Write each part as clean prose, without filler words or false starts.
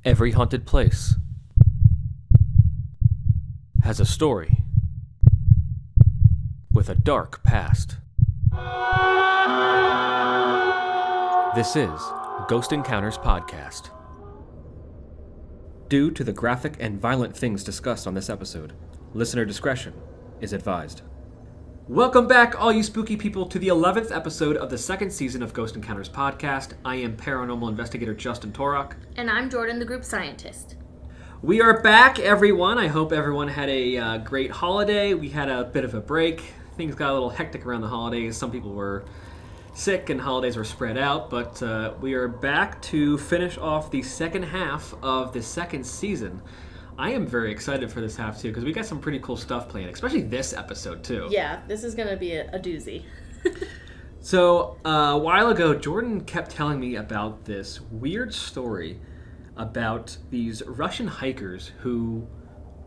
Every haunted place has a story with a dark past. This is Ghost Encounters Podcast. Due to the graphic and violent things discussed on this episode, listener discretion is advised. Welcome back, all you spooky people, to the 11th episode of the second season of Ghost Encounters Podcast. I am paranormal investigator Justin Torok. And I'm Jordan, the group scientist. We are back, everyone. I hope everyone had a great holiday. We had a bit of a break. Things got a little hectic around the holidays. Some people were sick and holidays were spread out, but we are back to finish off the second half of the second season. I am very excited for this half, too, because we got some pretty cool stuff planned, especially this episode, too. Yeah, this is going to be a doozy. So, a while ago, Jordan kept telling me about this weird story about these Russian hikers who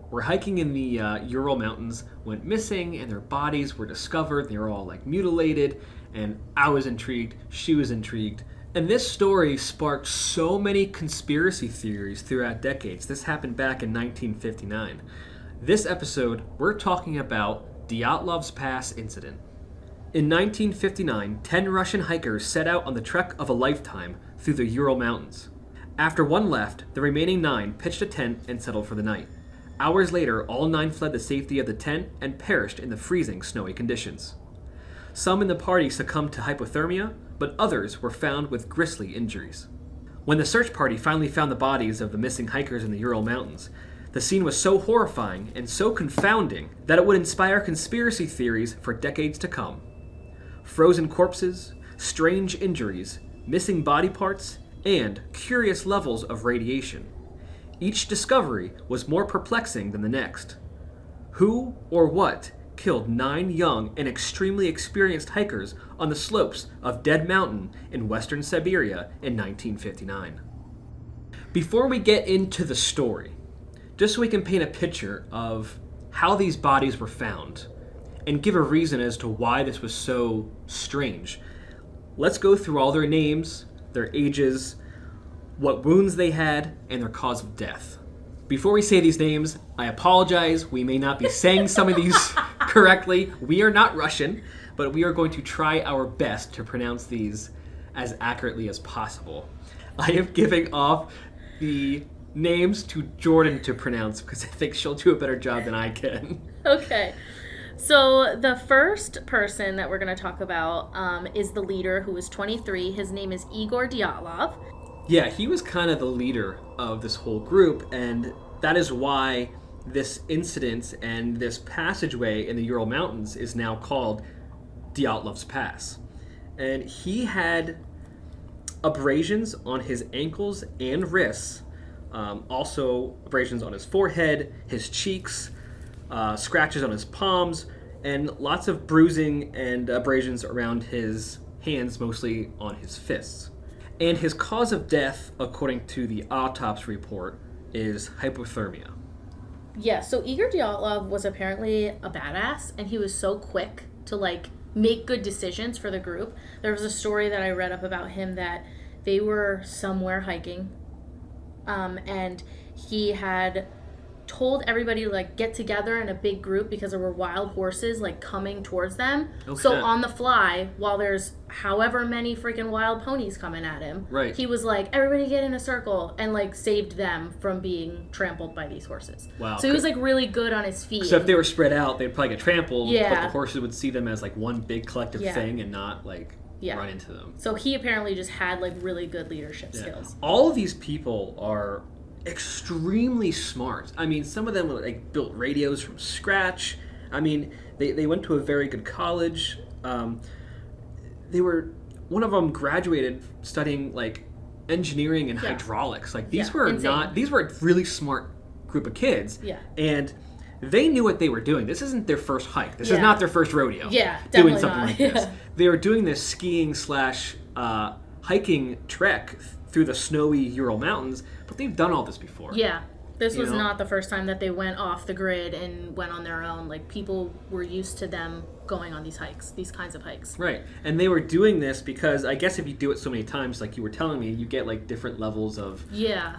were hiking in the Ural Mountains, went missing, and their bodies were discovered. They were all, mutilated, and I was intrigued. She was intrigued. And this story sparked so many conspiracy theories throughout decades. This happened back in 1959. This episode, we're talking about Dyatlov Pass incident. In 1959, 10 Russian hikers set out on the trek of a lifetime through the Ural Mountains. After one left, the remaining 9 pitched a tent and settled for the night. Hours later, all 9 fled the safety of the tent and perished in the freezing, snowy conditions. Some in the party succumbed to hypothermia, but others were found with grisly injuries. When the search party finally found the bodies of the missing hikers in the Ural Mountains, the scene was so horrifying and so confounding that it would inspire conspiracy theories for decades to come. Frozen corpses, strange injuries, missing body parts, and curious levels of radiation. Each discovery was more perplexing than the next. Who or what killed 9 young and extremely experienced hikers on the slopes of Dead Mountain in western Siberia in 1959. Before we get into the story, just so we can paint a picture of how these bodies were found and give a reason as to why this was so strange, let's go through all their names, their ages, what wounds they had, and their cause of death. Before we say these names, I apologize. We may not be saying some of these correctly. We are not Russian, but we are going to try our best to pronounce these as accurately as possible. I am giving off the names to Jordan to pronounce because I think she'll do a better job than I can. Okay. So the first person that we're going to talk about is the leader, who was 23. His name is Igor Dyatlov. Yeah, he was kind of the leader of this whole group, and that is why this incident and this passageway in the Ural Mountains is now called Dyatlov's Pass. And he had abrasions on his ankles and wrists, also abrasions on his forehead, his cheeks, scratches on his palms, and lots of bruising and abrasions around his hands, mostly on his fists. And his cause of death, according to the autopsy report, is hypothermia. Yeah, so Igor Dyatlov was apparently a badass, and he was so quick to, make good decisions for the group. There was a story that I read up about him that they were somewhere hiking, and he had told everybody to get together in a big group because there were wild horses coming towards them. Okay. So on the fly, while there's however many freaking wild ponies coming at him, right, he was like, everybody get in a circle, and saved them from being trampled by these horses. Wow. So he was really good on his feet. So if they were spread out, they'd probably get trampled, yeah, but the horses would see them as one big collective thing and not run into them. So he apparently just had really good leadership skills. All of these people are extremely smart. I mean, some of them built radios from scratch. I mean, they went to a very good college. One of them graduated studying engineering and hydraulics. These were a really smart group of kids. Yeah. And they knew what they were doing. This isn't their first hike. This is not their first rodeo. Yeah, doing something not. like this. They were doing this skiing / hiking trek through the snowy Ural Mountains, but they've done all this before. Yeah. This was not the first time that they went off the grid and went on their own. Like, people were used to them going on these hikes, these kinds of hikes. Right. And they were doing this because I guess if you do it so many times, like you were telling me, you get like different levels of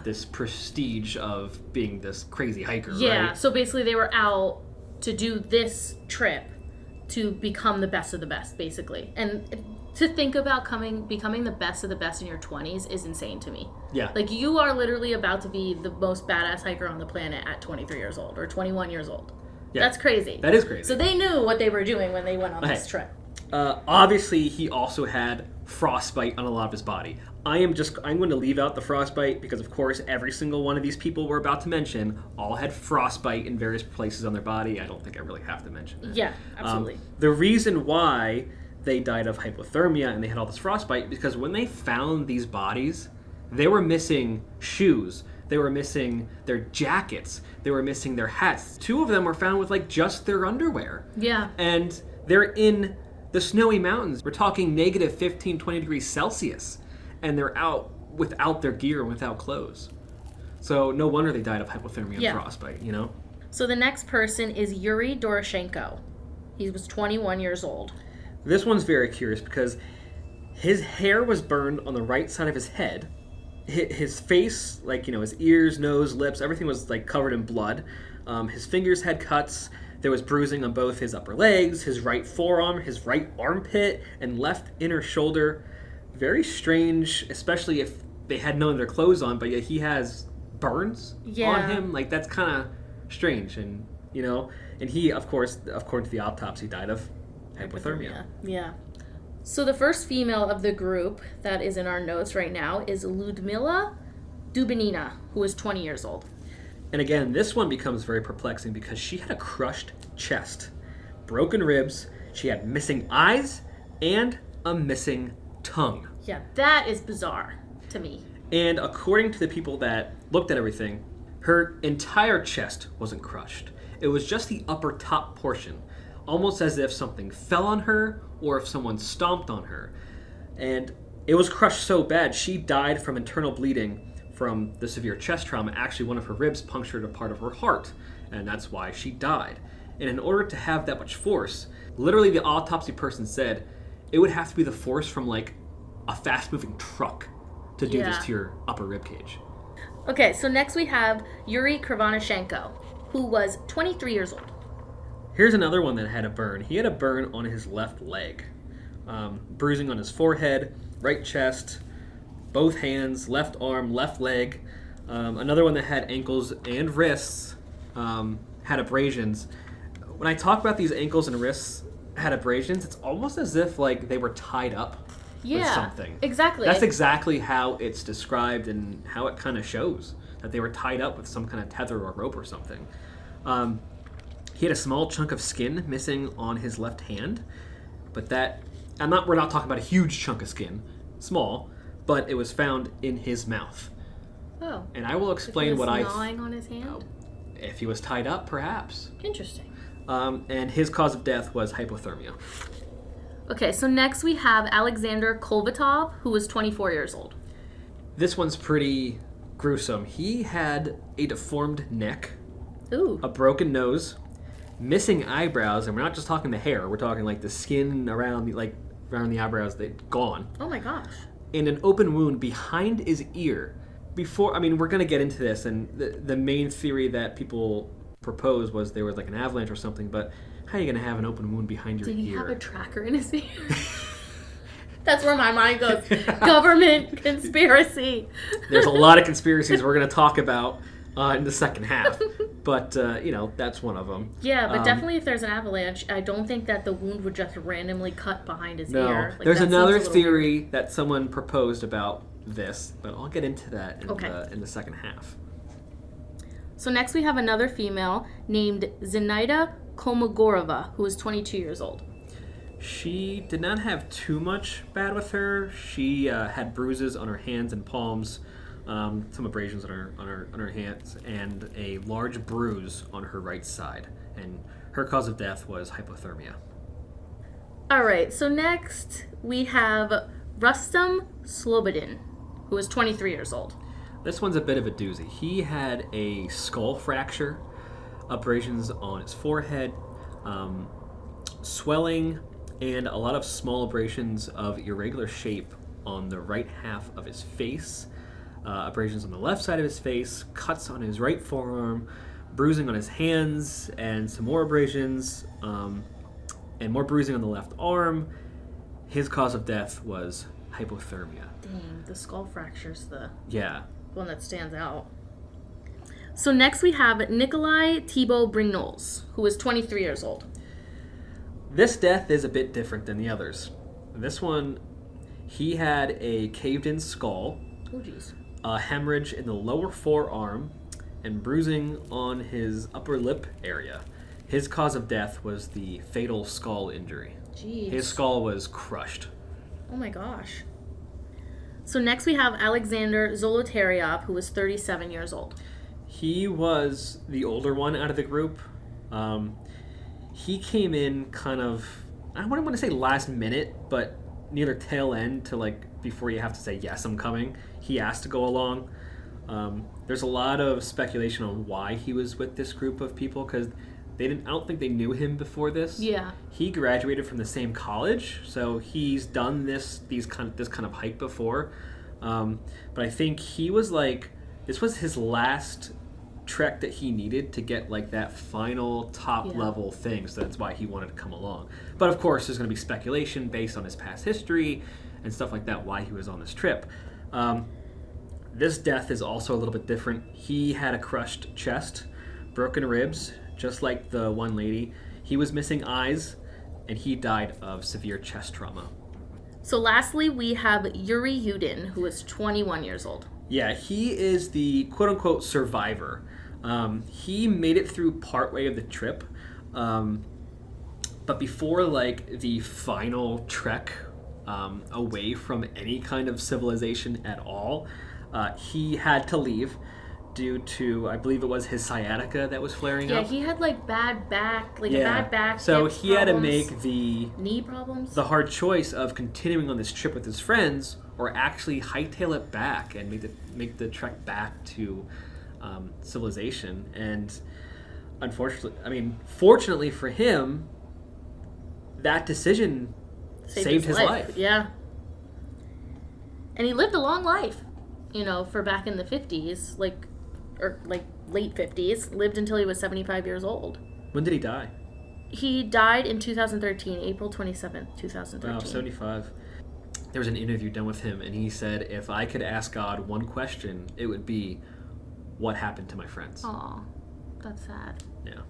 this prestige of being this crazy hiker, right? So basically they were out to do this trip to become the best of the best, basically. And to think about becoming the best of the best in your 20s is insane to me. Yeah. Like, you are literally about to be the most badass hiker on the planet at 23 years old or 21 years old. Yeah. That's crazy. That is crazy. So they knew what they were doing when they went on this trip. Obviously, he also had frostbite on a lot of his body. I'm going to leave out the frostbite because, of course, every single one of these people we're about to mention all had frostbite in various places on their body. I don't think I really have to mention that. Yeah, absolutely. The reason why they died of hypothermia and they had all this frostbite because when they found these bodies, they were missing shoes. They were missing their jackets. They were missing their hats. 2 of them were found with, like, just their underwear. Yeah. And they're in the snowy mountains. We're talking negative 15, 20 degrees Celsius. And they're out without their gear and without clothes. So no wonder they died of hypothermia and frostbite, you know? So the next person is Yuri Doroshenko. He was 21 years old. This one's very curious because his hair was burned on the right side of his head. His face, like, you know, his ears, nose, lips, everything was, like, covered in blood. His fingers had cuts. There was bruising on both his upper legs, his right forearm, his right armpit, and left inner shoulder. Very strange, especially if they had none of their clothes on, but yet he has burns on him. Like, that's kind of strange. And, you know, and he, of course, according to the autopsy, died of hypothermia. Yeah. So the first female of the group that is in our notes right now is Ludmila Dubinina, who is 20 years old. And again, this one becomes very perplexing because she had a crushed chest, broken ribs, she had missing eyes, and a missing tongue. Yeah, that is bizarre to me. And according to the people that looked at everything, her entire chest wasn't crushed. It was just the upper top portion, almost as if something fell on her or if someone stomped on her. And it was crushed so bad, she died from internal bleeding from the severe chest trauma. Actually, one of her ribs punctured a part of her heart, and that's why she died. And in order to have that much force, literally the autopsy person said it would have to be the force from, like, a fast-moving truck to do this to your upper rib cage. Okay, so next we have Yuri Krivonashenko, who was 23 years old. Here's another one that had a burn. He had a burn on his left leg. Bruising on his forehead, right chest, both hands, left arm, left leg. Another one that had ankles and wrists had abrasions. When I talk about these ankles and wrists had abrasions, it's almost as if, like, they were tied up with something. Exactly. That's exactly how it's described and how it kind of shows, that they were tied up with some kind of tether or rope or something. He had a small chunk of skin missing on his left hand, but we're not talking about a huge chunk of skin, small, but it was found in his mouth. Oh. And I will explain what I... gnawing on his hand? If he was tied up, perhaps. Interesting. And his cause of death was hypothermia. Okay, so next we have Alexander Kolvatov, who was 24 years old. This one's pretty gruesome. He had a deformed neck, Ooh. a broken nose, missing eyebrows, and we're not just talking the hair, we're talking, like, the skin around the eyebrows, they'd gone. Oh my gosh. And an open wound behind his ear. We're going to get into this, and the main theory that people proposed was there was, like, an avalanche or something, but how are you going to have an open wound behind your ear? Did he have a tracker in his ear? That's where my mind goes. Government conspiracy. There's a lot of conspiracies we're going to talk about in the second half, but, that's one of them. Yeah, but definitely if there's an avalanche, I don't think that the wound would just randomly cut behind his ear. Like, there's another theory that someone proposed about this, but I'll get into that in the second half. So next we have another female named Zenaida Kolmogorova, who is 22 years old. She did not have too much bad with her. She had bruises on her hands and palms, some abrasions on her hands, and a large bruise on her right side. And her cause of death was hypothermia. All right, so next we have Rustam Slobodin, who is 23 years old. This one's a bit of a doozy. He had a skull fracture, abrasions on his forehead, swelling, and a lot of small abrasions of irregular shape on the right half of his face, abrasions on the left side of his face, cuts on his right forearm, bruising on his hands, and some more abrasions, and more bruising on the left arm. His cause of death was hypothermia. Dang, the skull fracture's the Yeah. one that stands out. So next we have Nikolai Thibault Brignoles, who is 23 years old. This death is a bit different than the others. This one, he had a caved-in skull, Oh, jeez. a hemorrhage in the lower forearm, and bruising on his upper lip area. His cause of death was the fatal skull injury. Jeez. His skull was crushed. Oh my gosh. So next we have Alexander Zolotaryov, who was 37 years old. He was the older one out of the group. He came in kind of, I wouldn't want to say last minute, but near the tail end to like before you have to say, yes, I'm coming. He asked to go along. There's a lot of speculation on why he was with this group of people because I don't think they knew him before this. Yeah. He graduated from the same college, so he's done this kind of hike before. But I think he was like, this was his last trek that he needed to get like that final top level thing, so that's why he wanted to come along. But of course, there's going to be speculation based on his past history and stuff like that why he was on this trip. This death is also a little bit different. He had a crushed chest, broken ribs, just like the one lady. He was missing eyes, and he died of severe chest trauma. So lastly, we have Yuri Yudin, who is 21 years old. Yeah, he is the quote-unquote survivor. He made it through partway of the trip, but before like the final trek away from any kind of civilization at all, he had to leave due to, I believe it was his sciatica that was flaring up. Yeah, he had like bad back, a bad back. So hip he had to problems, make the knee problems. the hard choice of continuing on this trip with his friends or actually hightail it back and make the trek back to civilization. And fortunately for him, that decision saved his life. Yeah. And he lived a long life, for back in the 50s, late 50s, lived until he was 75 years old. When did he die? He died in 2013, April 27th, 2013. Wow, 75. There was an interview done with him, and he said, if I could ask God one question, it would be, what happened to my friends? Aw, that's sad. Yeah.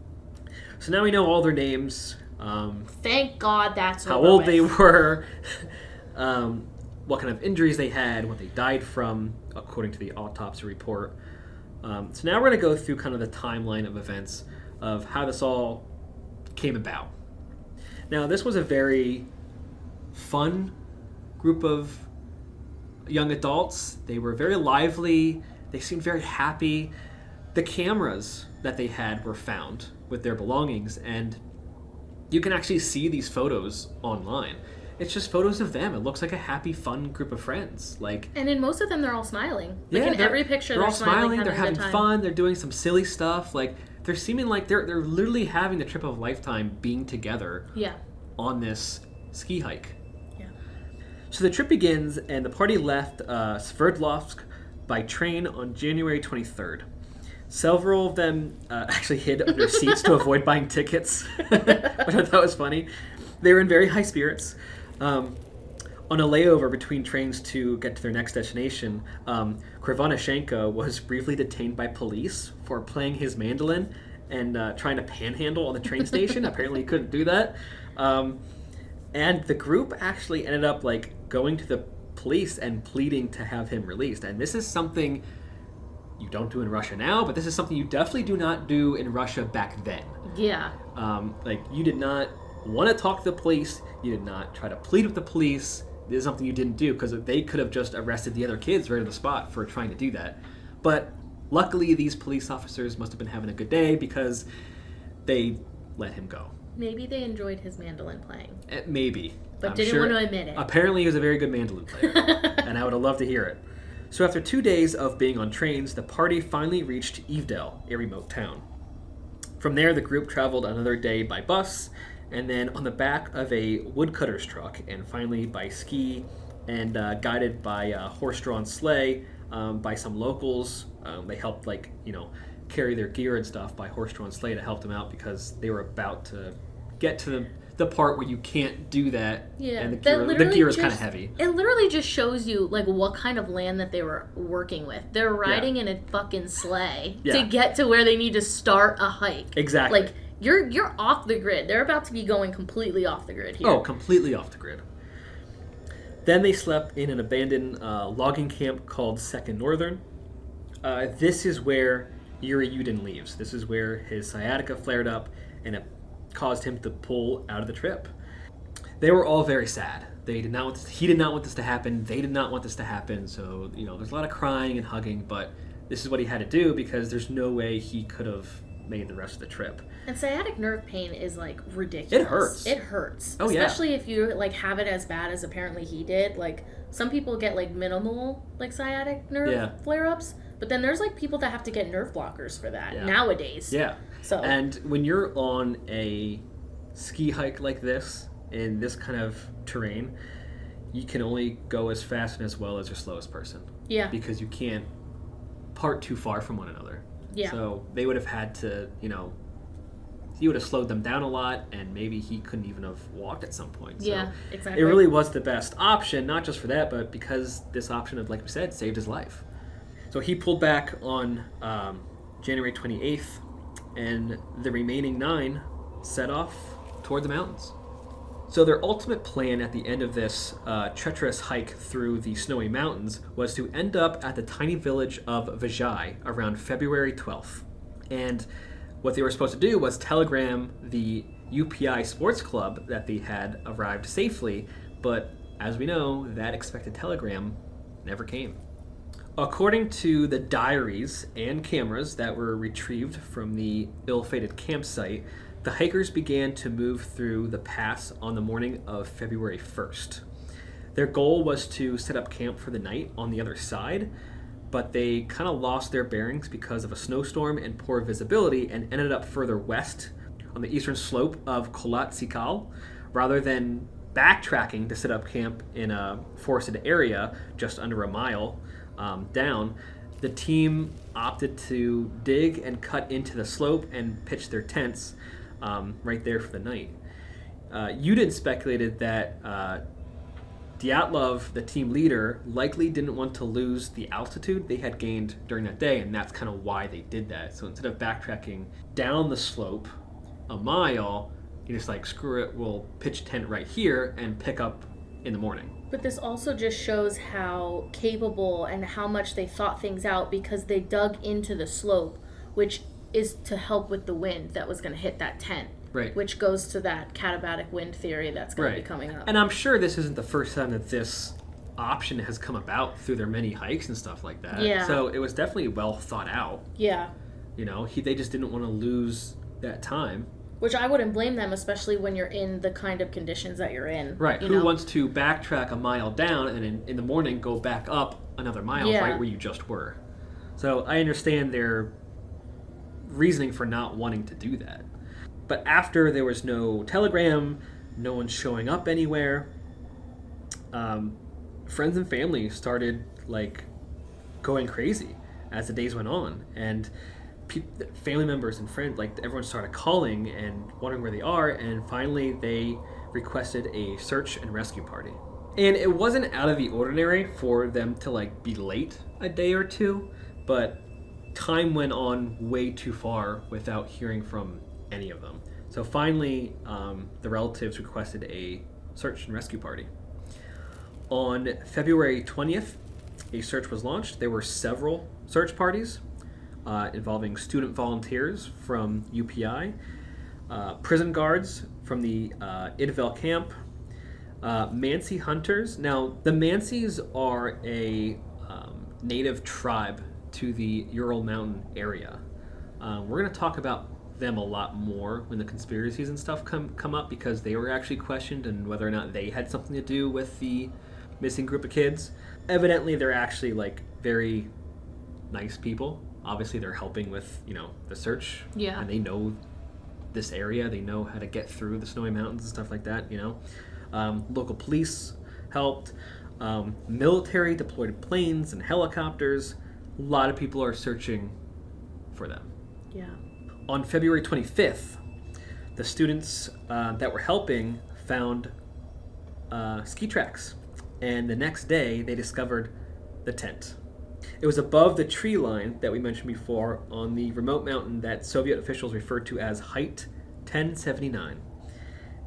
So now we know all their names. Thank God that's how over old with. they were, what kind of injuries they had, what they died from, according to the autopsy report. So now we're going to go through kind of the timeline of events of how this all came about. Now, this was a very fun group of young adults. They were very lively. They seemed very happy. The cameras that they had were found with their belongings, and you can actually see these photos online. It's just photos of them. It looks like a happy, fun group of friends. And in most of them, they're all smiling. In every picture, they're all smiling. They're having a good time. fun. They're doing some silly stuff. They're seeming like they're literally having the trip of a lifetime, being together. Yeah. On this ski hike. Yeah. So the trip begins, and the party left Sverdlovsk by train on January 23rd. Several of them actually hid under seats to avoid buying tickets, which I thought was funny. They were in very high spirits. On a layover between trains to get to their next destination, Krivonishenko was briefly detained by police for playing his mandolin and trying to panhandle on the train station. Apparently he couldn't do that. And the group actually ended up going to the police and pleading to have him released. And this is something you don't do in Russia now, but this is something you definitely do not do in Russia back then. Yeah. You did not want to talk to the police. You did not try to plead with the police. This is something you didn't do because they could have just arrested the other kids right on the spot for trying to do that. But luckily, these police officers must have been having a good day because they let him go. Maybe they enjoyed his mandolin playing. Maybe. But didn't want to admit it. Apparently, he was a very good mandolin player, and I would have loved to hear it. So after 2 days of being on trains, the party finally reached Evedale, a remote town. From there, the group traveled another day by bus, and then on the back of a woodcutter's truck, and finally by ski, and guided by a horse-drawn sleigh by some locals. They helped, carry their gear and stuff by horse-drawn sleigh to help them out because they were about to get to the part where you can't do that, and the gear is kind of heavy. It literally just shows you what kind of land that they were working with. They're riding in a fucking sleigh to get to where they need to start a hike. Exactly. You're off the grid. They're about to be going completely off the grid here. Oh, completely off the grid. Then they slept in an abandoned logging camp called Second Northern. This is where Yuri Yudin leaves. This is where his sciatica flared up, and it caused him to pull out of the trip. They were all very sad. He did not want this to happen. They did not want this to happen. So, there's a lot of crying and hugging, but this is what he had to do because there's no way he could have made the rest of the trip. And sciatic nerve pain is ridiculous. It hurts. It hurts. Oh, yeah. Especially if you have it as bad as apparently he did. Some people get minimal sciatic nerve flare-ups, but then there's people that have to get nerve blockers for that nowadays. Yeah. So and when you're on a ski hike like this in this kind of terrain, you can only go as fast and as well as your slowest person. Yeah. Because you can't part too far from one another. Yeah. So they would have had to, he would have slowed them down a lot, and maybe he couldn't even have walked at some point. So yeah, exactly. It really was the best option, not just for that, but because this option of, like we said, saved his life. So he pulled back on January 28th, and the remaining 9 set off toward the mountains. So their ultimate plan at the end of this treacherous hike through the snowy mountains was to end up at the tiny village of Vijay around February 12th. And what they were supposed to do was telegram the UPI sports club that they had arrived safely, but as we know, that expected telegram never came. According to the diaries and cameras that were retrieved from the ill-fated campsite, the hikers began to move through the pass on the morning of February 1st. Their goal was to set up camp for the night on the other side, but they kind of lost their bearings because of a snowstorm and poor visibility and ended up further west on the eastern slope of Kholat Sikal, rather than backtracking to set up camp in a forested area just under a mile down. The team opted to dig and cut into the slope and pitch their tents right there for the night. Yudin speculated that Dyatlov, the team leader, likely didn't want to lose the altitude they had gained during that day, and that's kind of why they did that. So instead of backtracking down the slope a mile, he just screw it, we'll pitch a tent right here and pick up in the morning. But this also just shows how capable and how much they thought things out, because they dug into the slope, which is to help with the wind that was going to hit that tent. Right. Which goes to that katabatic wind theory that's going to be coming up. And I'm sure this isn't the first time that this option has come about through their many hikes and stuff like that. Yeah. So it was definitely well thought out. Yeah. They just didn't want to lose that time. Which I wouldn't blame them, especially when you're in the kind of conditions that you're in. Right. Who wants to backtrack a mile down and in the morning go back up another mile right where you just were? So I understand their reasoning for not wanting to do that. But after there was no telegram, no one showing up anywhere, friends and family started going crazy as the days went on, and family members and friends, everyone started calling and wondering where they are, and finally they requested a search and rescue party. And it wasn't out of the ordinary for them to be late a day or two, but time went on way too far without hearing from any of them. So finally, the relatives requested a search and rescue party. On February 20th, a search was launched. There were several search parties involving student volunteers from UPI, prison guards from the Idvel camp, Mansi hunters. Now, the Mansis are a native tribe to the Ural Mountain area. We're going to talk about them a lot more when the conspiracies and stuff come up, because they were actually questioned and whether or not they had something to do with the missing group of kids. Evidently, they're actually very nice people. Obviously, they're helping with, the search. Yeah. And they know this area. They know how to get through the snowy mountains and stuff like that, Local police helped. Military deployed planes and helicopters. A lot of people are searching for them. Yeah. On February 25th, the students that were helping found ski tracks. And the next day, they discovered the tent. It was above the tree line that we mentioned before on the remote mountain that Soviet officials referred to as Height 1079,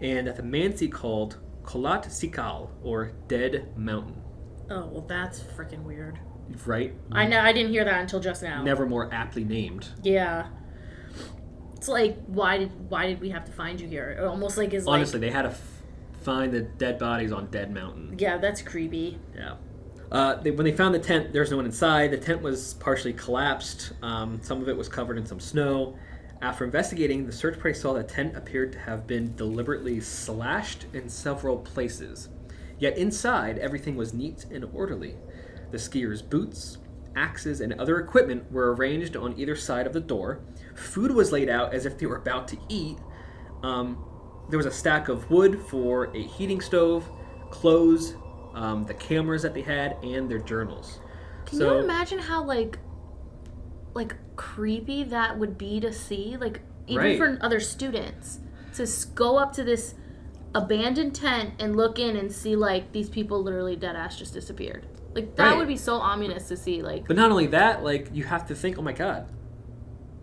and that the Mansi called Kholat Sikal, or Dead Mountain. Oh, well, that's freaking weird. Right? I didn't hear that until just now. Never more aptly named. Yeah. It's like, why did we have to find you here? It almost like is honestly, like, they had to find the dead bodies on Dead Mountain. Yeah, that's creepy. Yeah. When they found the tent, there was no one inside. The tent was partially collapsed. Some of it was covered in some snow. After investigating, the search party saw the tent appeared to have been deliberately slashed in several places. Yet inside, everything was neat and orderly. The skiers' boots, axes, and other equipment were arranged on either side of the door. Food was laid out as if they were about to eat. There was a stack of wood for a heating stove, clothes, the cameras that they had, and their journals. Can you imagine how like creepy that would be to see? Like, even right. for other students to go up to this abandoned tent and look in and see like these people literally dead ass just disappeared. Like, that right. would be so ominous to see. Like, but not only that, like, you have to think, oh my god,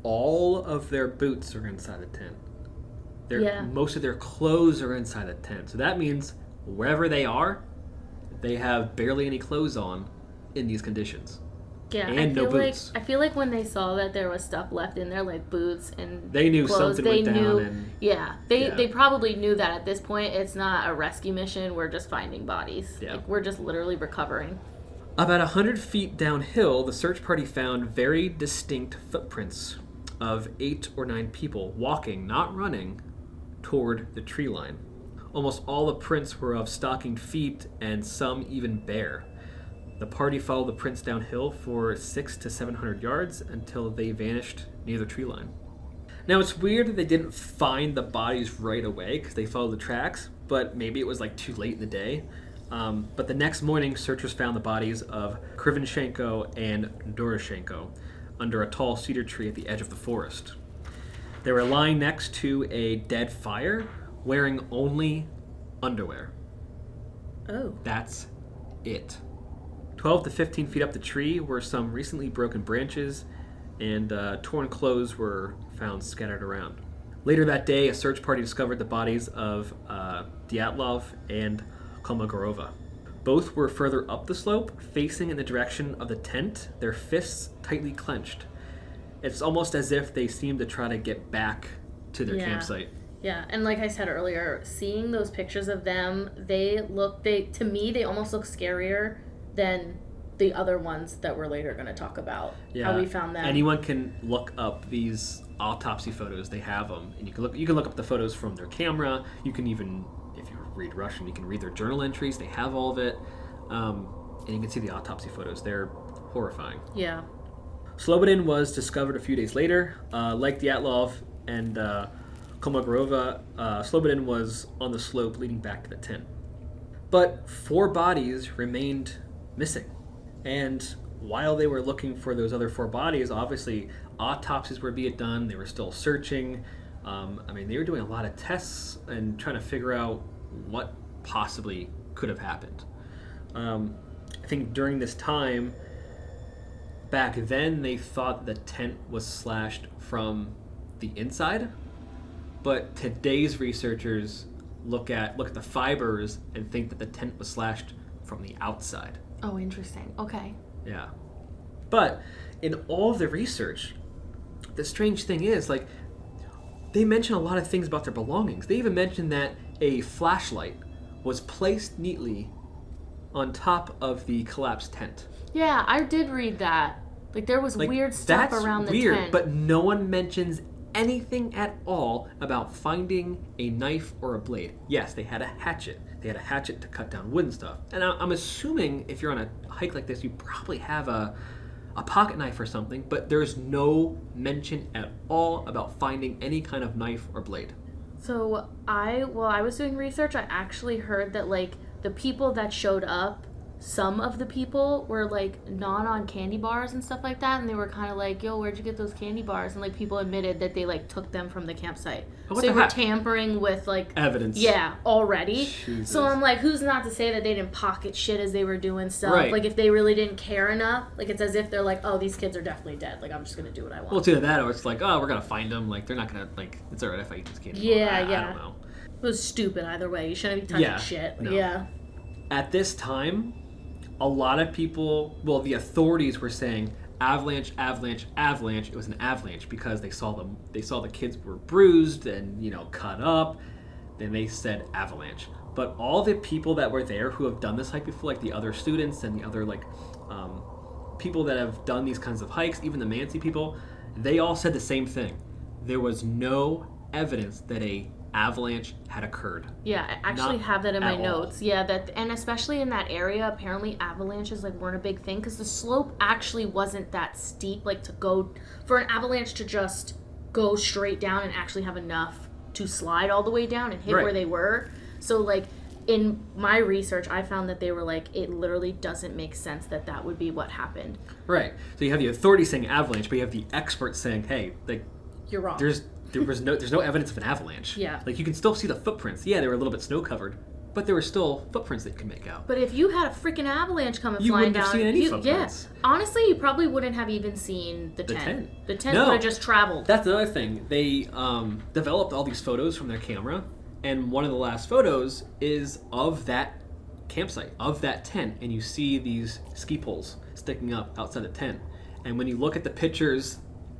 all of their boots are inside the tent. Most of their clothes are inside the tent. So that means wherever they are, they have barely any clothes on in these conditions. Yeah, and no boots. I feel like when they saw that there was stuff left in there, like boots and they knew clothes, something went down. They probably knew that at this point it's not a rescue mission. We're just finding bodies. Yeah. Like, we're just literally recovering. About 100 feet downhill, the search party found very distinct footprints of 8 or 9 people walking, not running, toward the tree line. Almost all the prints were of stockinged feet, and some even bare. The party followed the prints downhill for 600 to 700 yards until they vanished near the tree line. Now, it's weird that they didn't find the bodies right away because they followed the tracks, but maybe it was like too late in the day. But the next morning, searchers found the bodies of Krivonchenko and Doroshenko under a tall cedar tree at the edge of the forest. They were lying next to a dead fire, wearing only underwear. Oh. That's it. 12 to 15 feet up the tree were some recently broken branches, and torn clothes were found scattered around. Later that day, a search party discovered the bodies of Dyatlov and Kolmogorova. Both were further up the slope, facing in the direction of the tent, their fists tightly clenched. It's almost as if they seemed to try to get back to their campsite. Yeah, and like I said earlier, seeing those pictures of them, to me, they almost look scarier than the other ones that we're later going to talk about. Yeah. How we found them. Anyone can look up these autopsy photos. They have them, and you can look up the photos from their camera. You can even, if you read Russian, you can read their journal entries. They have all of it, and you can see the autopsy photos. They're horrifying. Yeah. Slobodin was discovered a few days later. Like Dyatlov and Kolmogorova, Slobodin was on the slope leading back to the tent. But 4 bodies remained missing. And while they were looking for those other 4 bodies, obviously autopsies were being done. They were still searching. They were doing a lot of tests and trying to figure out what possibly could have happened. I think during this time, back then, they thought the tent was slashed from the inside. But today's researchers look at the fibers and think that the tent was slashed from the outside. Oh, interesting. Okay. Yeah. But in all of the research, the strange thing is, like, they mention a lot of things about their belongings. They even mention that a flashlight was placed neatly on top of the collapsed tent. Yeah, I did read that. Like, there was weird stuff around the weird, tent. But no one mentions anything at all about finding a knife or a blade. Yes, they had a hatchet. They had a hatchet to cut down wood and stuff. And I'm assuming if you're on a hike like this, you probably have a pocket knife or something, but there's no mention at all about finding any kind of knife or blade. So while I was doing research, I actually heard that like the people that showed up, some of the people were like not on candy bars and stuff like that, and they were kind of like, yo, where'd you get those candy bars? And like people admitted that they like took them from the campsite. Oh, so they were tampering with like evidence. Yeah, already. Jesus. So I'm like, who's not to say that they didn't pocket shit as they were doing stuff? Right. Like if they really didn't care enough, like it's as if they're like, oh, these kids are definitely dead. Like I'm just gonna do what I want. Well, it's either that or it's like, oh, we're gonna find them. Like they're not gonna like. It's alright if I eat this candy. Yeah, I yeah. don't know. It was stupid either way. You shouldn't be touching shit. No. Yeah. At this time, a lot of people, well, the authorities were saying avalanche, avalanche, avalanche. It was an avalanche because they saw the kids were bruised and, cut up. Then they said avalanche. But all the people that were there who have done this hike before, like the other students and the other people that have done these kinds of hikes, even the Mansi people, they all said the same thing. There was no evidence that a avalanche had occurred. Yeah, I actually Not have that in my at notes. all. Yeah, and especially in that area, apparently avalanches like weren't a big thing because the slope actually wasn't that steep. Like to go for an avalanche to just go straight down and actually have enough to slide all the way down and hit Right. where they were. So like in my research, I found that they were like, it literally doesn't make sense that would be what happened. Right. So you have the authorities saying avalanche, but you have the experts saying, hey, like You're wrong. there's no evidence of an avalanche. Yeah. Like you can still see the footprints. Yeah, they were a little bit snow covered, but there were still footprints that you could make out. But if you had a freaking avalanche coming You flying wouldn't have down, seen any yeah, footprints. honestly, you probably wouldn't have even seen the tent. The tent No. would have just traveled. That's another thing. They developed all these photos from their camera, and one of the last photos is of that campsite, of that tent, and you see these ski poles sticking up outside the tent. And when you look at the pictures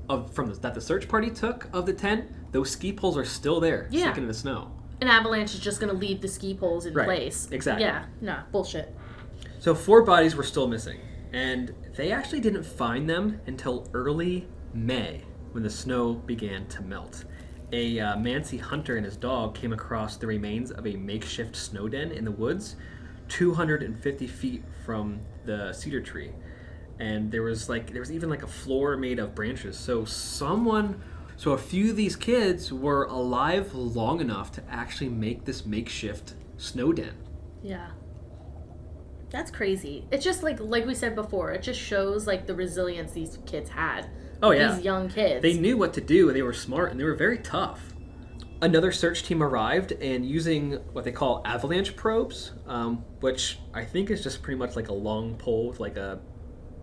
that the search party took of the tent, those ski poles are still there, sticking in the snow. An avalanche is just going to leave the ski poles in Right, place. exactly. Yeah, nah, bullshit. So 4 bodies were still missing, and they actually didn't find them until early May when the snow began to melt. A Mansi hunter and his dog came across the remains of a makeshift snow den in the woods 250 feet from the cedar tree. And there was even a floor made of branches. So a few of these kids were alive long enough to actually make this makeshift snow den. Yeah. That's crazy. It's just like we said before, it just shows like the resilience these kids had. Oh yeah. These young kids. They knew what to do, they were smart, and they were very tough. Another search team arrived, and using what they call avalanche probes, which I think is just pretty much like a long pole with like a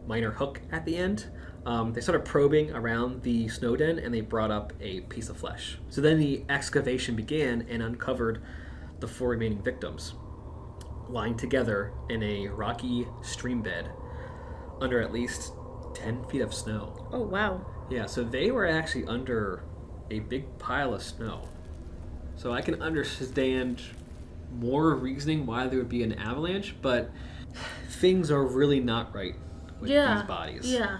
minor hook at the end. They started probing around the snow den, and they brought up a piece of flesh. So then the excavation began and uncovered the 4 remaining victims, lying together in a rocky stream bed under at least 10 feet of snow. Oh, wow. Yeah, so they were actually under a big pile of snow. So I can understand more reasoning why there would be an avalanche, but things are really not right with these bodies. Yeah.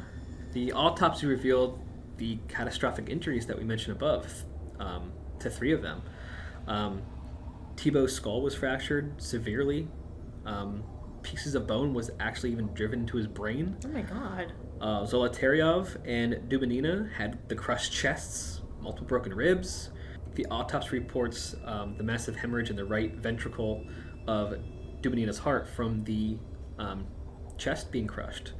The autopsy revealed the catastrophic injuries that we mentioned above to 3 of them. Thibault's skull was fractured severely. Pieces of bone was actually even driven into his brain. Oh my god. Zolotaryov and Dubinina had the crushed chests, multiple broken ribs. The autopsy reports the massive hemorrhage in the right ventricle of Dubinina's heart from the chest being crushed.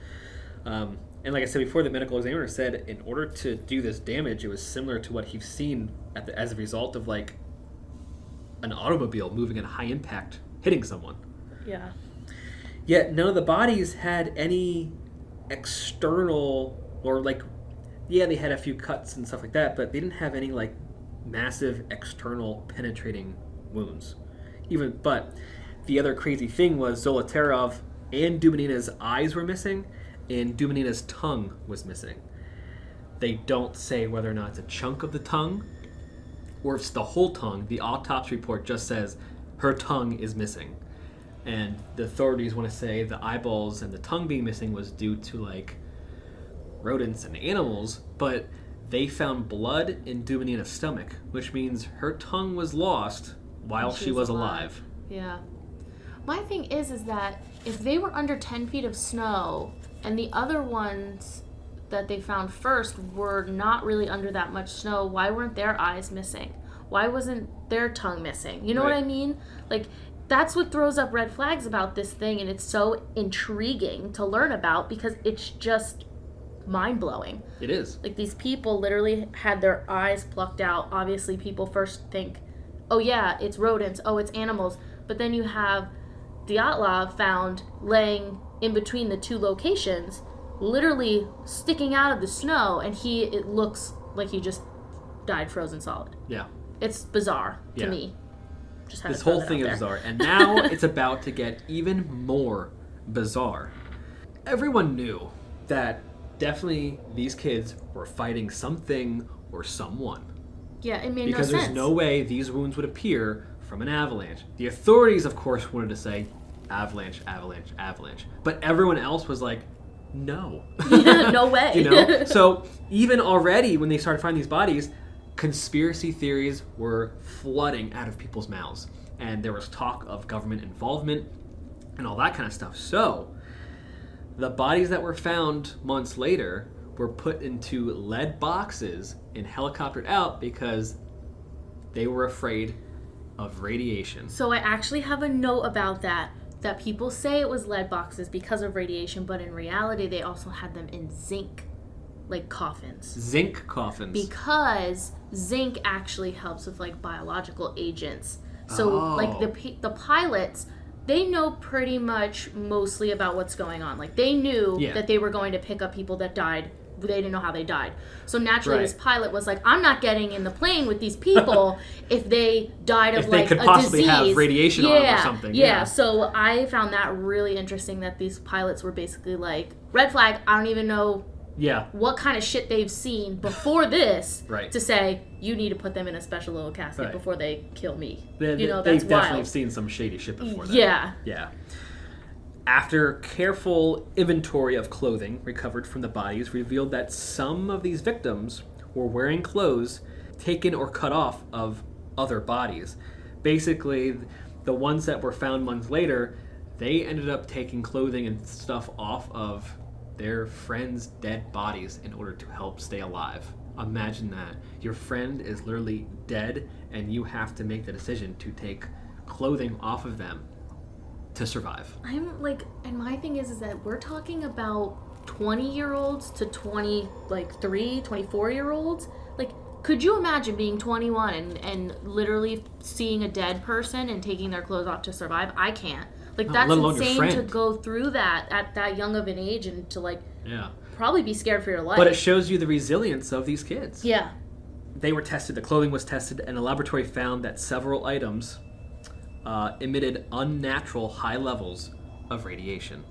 And like I said before, the medical examiner said in order to do this damage, it was similar to what he's seen as a result of like an automobile moving at high impact, hitting someone. Yeah. Yet none of the bodies had any external, or they had a few cuts and stuff like that, but they didn't have any like massive external penetrating wounds. But the other crazy thing was Zolotaryov and Dubinina's eyes were missing, and Dubinina's tongue was missing. They don't say whether or not it's a chunk of the tongue or if it's the whole tongue. The autopsy report just says her tongue is missing. And the authorities want to say the eyeballs and the tongue being missing was due to like rodents and animals, but they found blood in Dubinina's stomach, which means her tongue was lost while she was alive. Yeah. My thing is that if they were under 10 feet of snow and the other ones that they found first were not really under that much snow, why weren't their eyes missing? Why wasn't their tongue missing? You know what I mean? Like, that's what throws up red flags about this thing, and it's so intriguing to learn about because it's just mind-blowing. It is. Like, these people literally had their eyes plucked out. Obviously, people first think, oh yeah, it's rodents, oh, it's animals. But then you have Dyatlov found laying in between the two locations, literally sticking out of the snow, and it looks like he just died frozen solid. Yeah. It's bizarre to me. Just had this to throw whole that thing out is there. bizarre, and now it's about to get even more bizarre. Everyone knew that definitely these kids were fighting something or someone. Yeah, it made because no sense. there's no way these wounds would appear from an avalanche. The authorities, of course, wanted to say avalanche, avalanche, avalanche. But everyone else was like, no. Yeah, no way. You know? So even already when they started finding these bodies, conspiracy theories were flooding out of people's mouths. And there was talk of government involvement and all that kind of stuff. So the bodies that were found months later were put into lead boxes and helicoptered out because they were afraid of radiation. So I actually have a note about that people say it was lead boxes because of radiation, but in reality they also had them in zinc, like coffins. Zinc coffins. Because zinc actually helps with like biological agents. So like the pilots, they know pretty much mostly about what's going on. Like they knew that they were going to pick up people that died. They didn't know how they died. So naturally this pilot was like, I'm not getting in the plane with these people if they died of like a disease. If they could possibly have radiation on them or something. Yeah, so I found that really interesting that these pilots were basically like, red flag, I don't even know what kind of shit they've seen before this to say, you need to put them in a special little casket before they kill me. That's wild. They've definitely seen some shady shit before that. Yeah. After careful inventory of clothing recovered from the bodies revealed that some of these victims were wearing clothes taken or cut off of other bodies. Basically, the ones that were found months later, they ended up taking clothing and stuff off of their friends' dead bodies in order to help stay alive. Imagine that. Your friend is literally dead and you have to make the decision to take clothing off of them to survive. I'm like, and my thing is that we're talking about 20-year-olds to 24-year-olds. Like, could you imagine being 21 and literally seeing a dead person and taking their clothes off to survive? I can't. Like, that's insane to go through that at that young of an age and to like probably be scared for your life. But it shows you the resilience of these kids. Yeah. They were tested, the clothing was tested, and a laboratory found that several items emitted unnatural high levels of radiation.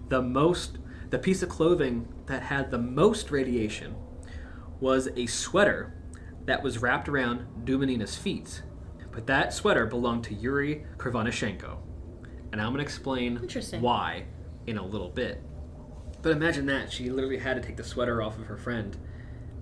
The piece of clothing that had the most radiation was a sweater that was wrapped around Dumanina's feet. But that sweater belonged to Yuri Krivonashenko. And I'm going to explain why in a little bit. But imagine that. She literally had to take the sweater off of her friend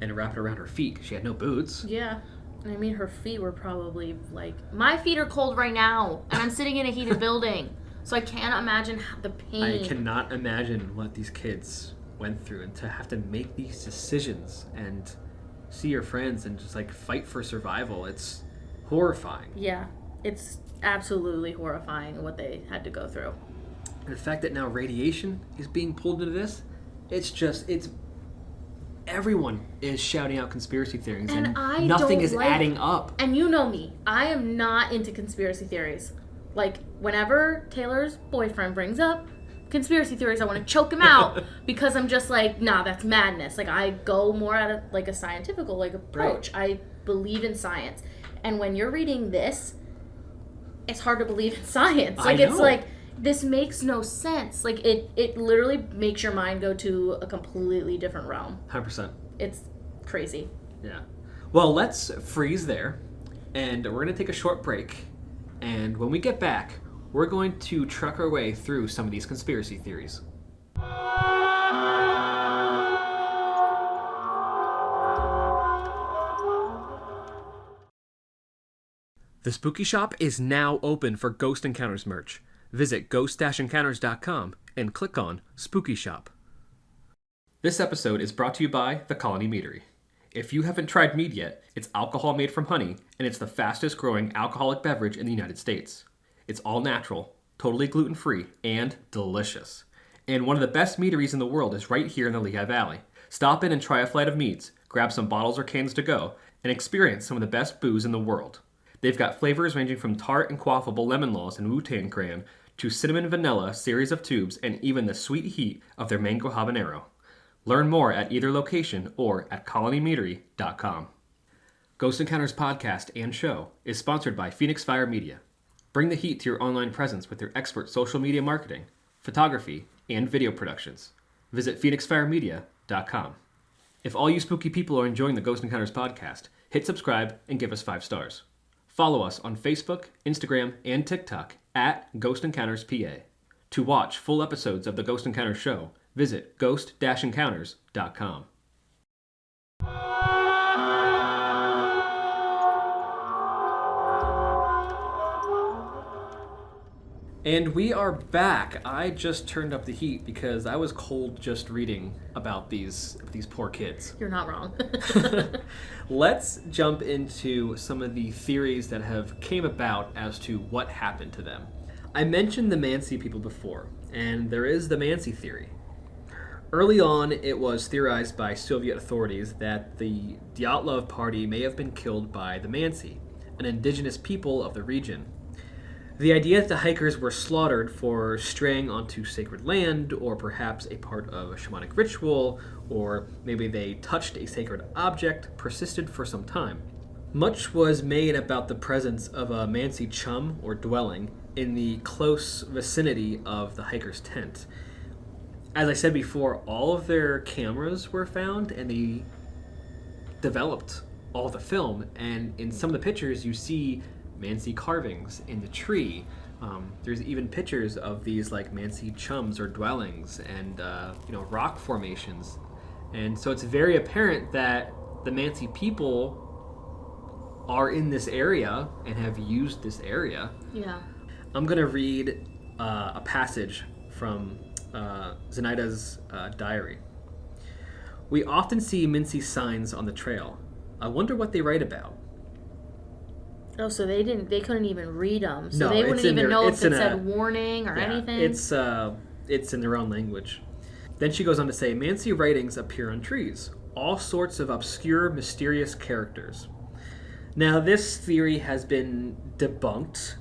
and wrap it around her feet. She had no boots. Yeah. I mean, her feet were probably like... My feet are cold right now, and I'm sitting in a heated building. So I can't imagine the pain. I cannot imagine what these kids went through and to have to make these decisions and see your friends and just like fight for survival. It's horrifying. Yeah, it's absolutely horrifying what they had to go through. And the fact that now radiation is being pulled into this, it's everyone is shouting out conspiracy theories and nothing is adding up. And you know me, I am not into conspiracy theories. Like, whenever Taylor's boyfriend brings up conspiracy theories, I want to choke him out because I'm just like, nah, that's madness. Like, I go more at a scientific approach. I believe in science. And when you're reading this, it's hard to believe in science. Like, it's like, this makes no sense. Like, it literally makes your mind go to a completely different realm. 100%. It's crazy. Yeah. Well, let's freeze there, and we're going to take a short break. And when we get back, we're going to truck our way through some of these conspiracy theories. The Spooky Shop is now open for Ghost Encounters merch. Visit ghost-encounters.com and click on Spooky Shop. This episode is brought to you by The Colony Meadery. If you haven't tried mead yet, it's alcohol made from honey, and it's the fastest growing alcoholic beverage in the United States. It's all natural, totally gluten-free, and delicious. And one of the best meaderies in the world is right here in the Lehigh Valley. Stop in and try a flight of meads, grab some bottles or cans to go, and experience some of the best booze in the world. They've got flavors ranging from tart and quaffable lemon laws and Wu-Tang Cran to cinnamon vanilla series of tubes and even the sweet heat of their mango habanero. Learn more at either location or at colonymeadery.com. Ghost Encounters podcast and show is sponsored by Phoenix Fire Media. Bring the heat to your online presence with their expert social media marketing, photography, and video productions. Visit phoenixfiremedia.com. If all you spooky people are enjoying the Ghost Encounters podcast, hit subscribe and give us 5 stars. Follow us on Facebook, Instagram, and TikTok at Ghost Encounters PA. To watch full episodes of the Ghost Encounters show, visit ghost-encounters.com. And we are back. I just turned up the heat because I was cold just reading about these poor kids. You're not wrong. Let's jump into some of the theories that have came about as to what happened to them. I mentioned the Mansi people before, and there is the Mansi theory. Early on, it was theorized by Soviet authorities that the Dyatlov party may have been killed by the Mansi, an indigenous people of the region. The idea that the hikers were slaughtered for straying onto sacred land, or perhaps a part of a shamanic ritual, or maybe they touched a sacred object, persisted for some time. Much was made about the presence of a Mansi chum, or dwelling, in the close vicinity of the hiker's tent. As I said before, all of their cameras were found, and they developed all the film, and in some of the pictures you see Mansi carvings in the tree. There's even pictures of these like Mansi chums or dwellings and rock formations, and so it's very apparent that the Mansi people are in this area and have used this area. Yeah. I'm gonna read a passage from Zenaida's diary. We often see Mansi signs on the trail. I wonder what they write about. Oh, so they couldn't even read them. So No, they it's wouldn't in even their- know if it's it in said warning or anything? It's in their own language. Then she goes on to say, Mansi writings appear on trees. All sorts of obscure, mysterious characters. Now, this theory has been debunked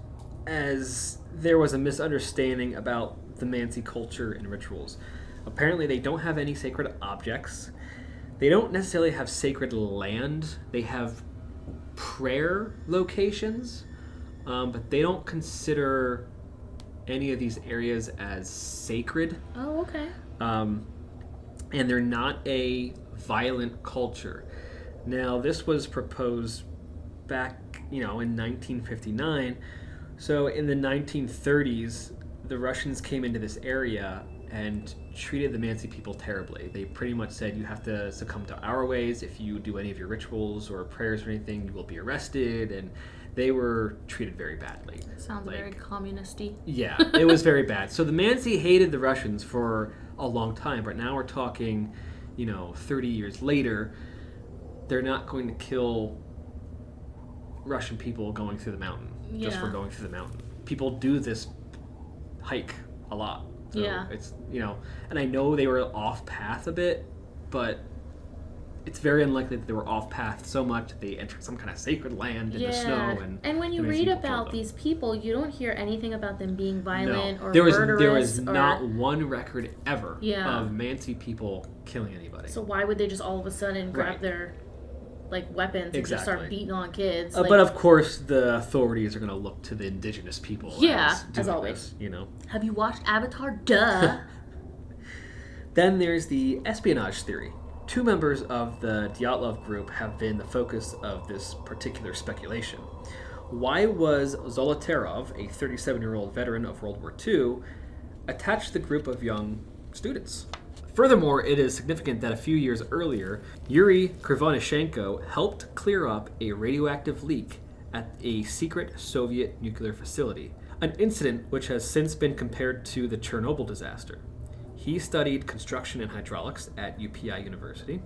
as there was a misunderstanding about the Mansi culture and rituals. Apparently, they don't have any sacred objects. They don't necessarily have sacred land. They have prayer locations, but they don't consider any of these areas as sacred. Oh, okay. And they're not a violent culture. Now, this was proposed back, in 1959. So in the 1930s, the Russians came into this area and treated the Mansi people terribly. They pretty much said, you have to succumb to our ways. If you do any of your rituals or prayers or anything, you will be arrested. And they were treated very badly. Sounds very communist-y. Yeah, it was very bad. So the Mansi hated the Russians for a long time, but now we're talking, 30 years later, they're not going to kill Russian people going through the mountain just for going through the mountain. People do this hike a lot. So it's, and I know they were off path a bit, but it's very unlikely that they were off path so much that they entered some kind of sacred land in the snow. And when you read about these people, you don't hear anything about them being violent or murderous. There was or... not one record ever of Mansi people killing anybody. So why would they just all of a sudden grab their weapons and just start beating on kids? But of course, the authorities are going to look to the indigenous people. As always. This, Have you watched Avatar? Duh. Then there's the espionage theory. 2 members of the Dyatlov group have been the focus of this particular speculation. Why was Zolotarov, a 37-year-old veteran of World War II, attached to the group of young students? Furthermore, it is significant that a few years earlier, Yuri Krivonishenko helped clear up a radioactive leak at a secret Soviet nuclear facility, an incident which has since been compared to the Chernobyl disaster. He studied construction and hydraulics at UPI University,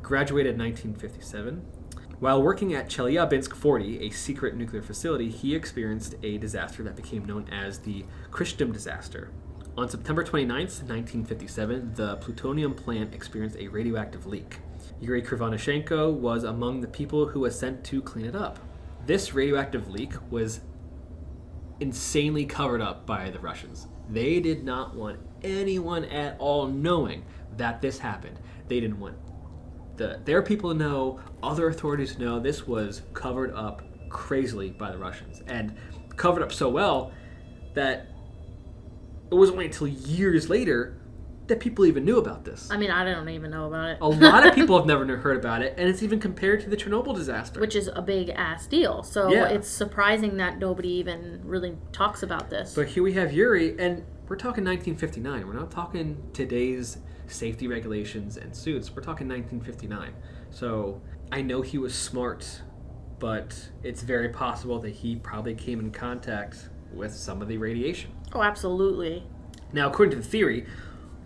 graduated in 1957. While working at Chelyabinsk 40, a secret nuclear facility, he experienced a disaster that became known as the Krishtim disaster. On September 29th, 1957, the plutonium plant experienced a radioactive leak. Yuri Krivonishenko was among the people who was sent to clean it up. This radioactive leak was insanely covered up by the Russians. They did not want anyone at all knowing that this happened. They didn't want their people to know, other authorities to know. This was covered up crazily by the Russians, and covered up so well that it wasn't only until years later that people even knew about this. I mean, I don't even know about it. A lot of people have never heard about it, and it's even compared to the Chernobyl disaster. Which is a big-ass deal. So it's surprising that nobody even really talks about this. But here we have Yuri, and we're talking 1959. We're not talking today's safety regulations and suits. We're talking 1959. So I know he was smart, but it's very possible that he probably came in contact with some of the radiation. Oh, absolutely. Now, according to the theory,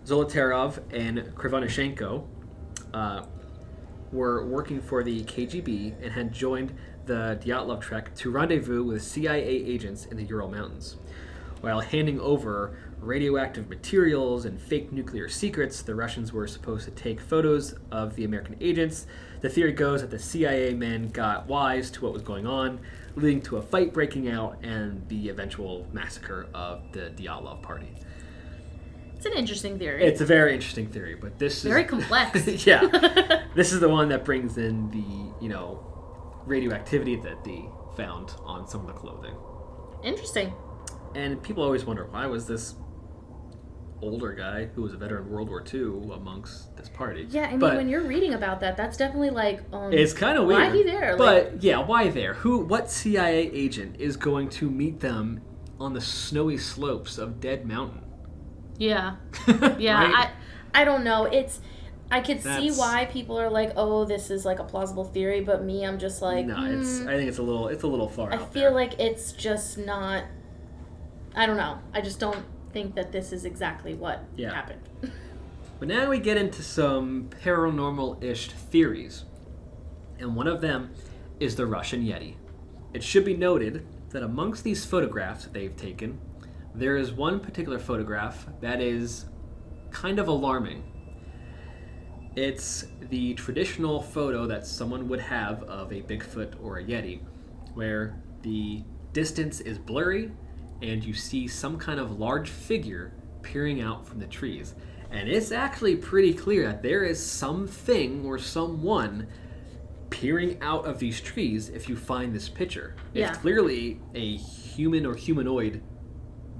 Zolotarov and Krivonishenko were working for the KGB and had joined the Dyatlov Trek to rendezvous with CIA agents in the Ural Mountains. While handing over radioactive materials and fake nuclear secrets, the Russians were supposed to take photos of the American agents. The theory goes that the CIA men got wise to what was going on, leading to a fight breaking out and the eventual massacre of the Dyatlov party. It's an interesting theory. It's a very interesting theory, but this very is... complex. Yeah. This is the one that brings in the, radioactivity that they found on some of the clothing. Interesting. And people always wonder, why was this older guy who was a veteran of World War II amongst this party? Yeah, I mean, when you're reading about that, that's definitely like... it's kind of weird. Why he there? But, why there? What CIA agent is going to meet them on the snowy slopes of Dead Mountain? Yeah. Yeah, Right? I don't know. I could see why people are like, oh, this is like a plausible theory, but me, I'm just like... No, I think it's a little far out I feel like it's just not... I don't know. I just don't think that this is exactly what happened. But now we get into some paranormal-ish theories. And one of them is the Russian Yeti. It should be noted that amongst these photographs that they've taken, there is one particular photograph that is kind of alarming. It's the traditional photo that someone would have of a Bigfoot or a Yeti, where the distance is blurry and you see some kind of large figure peering out from the trees. And it's actually pretty clear that there is something or someone peering out of these trees if you find this picture. Yeah. It's clearly a human or humanoid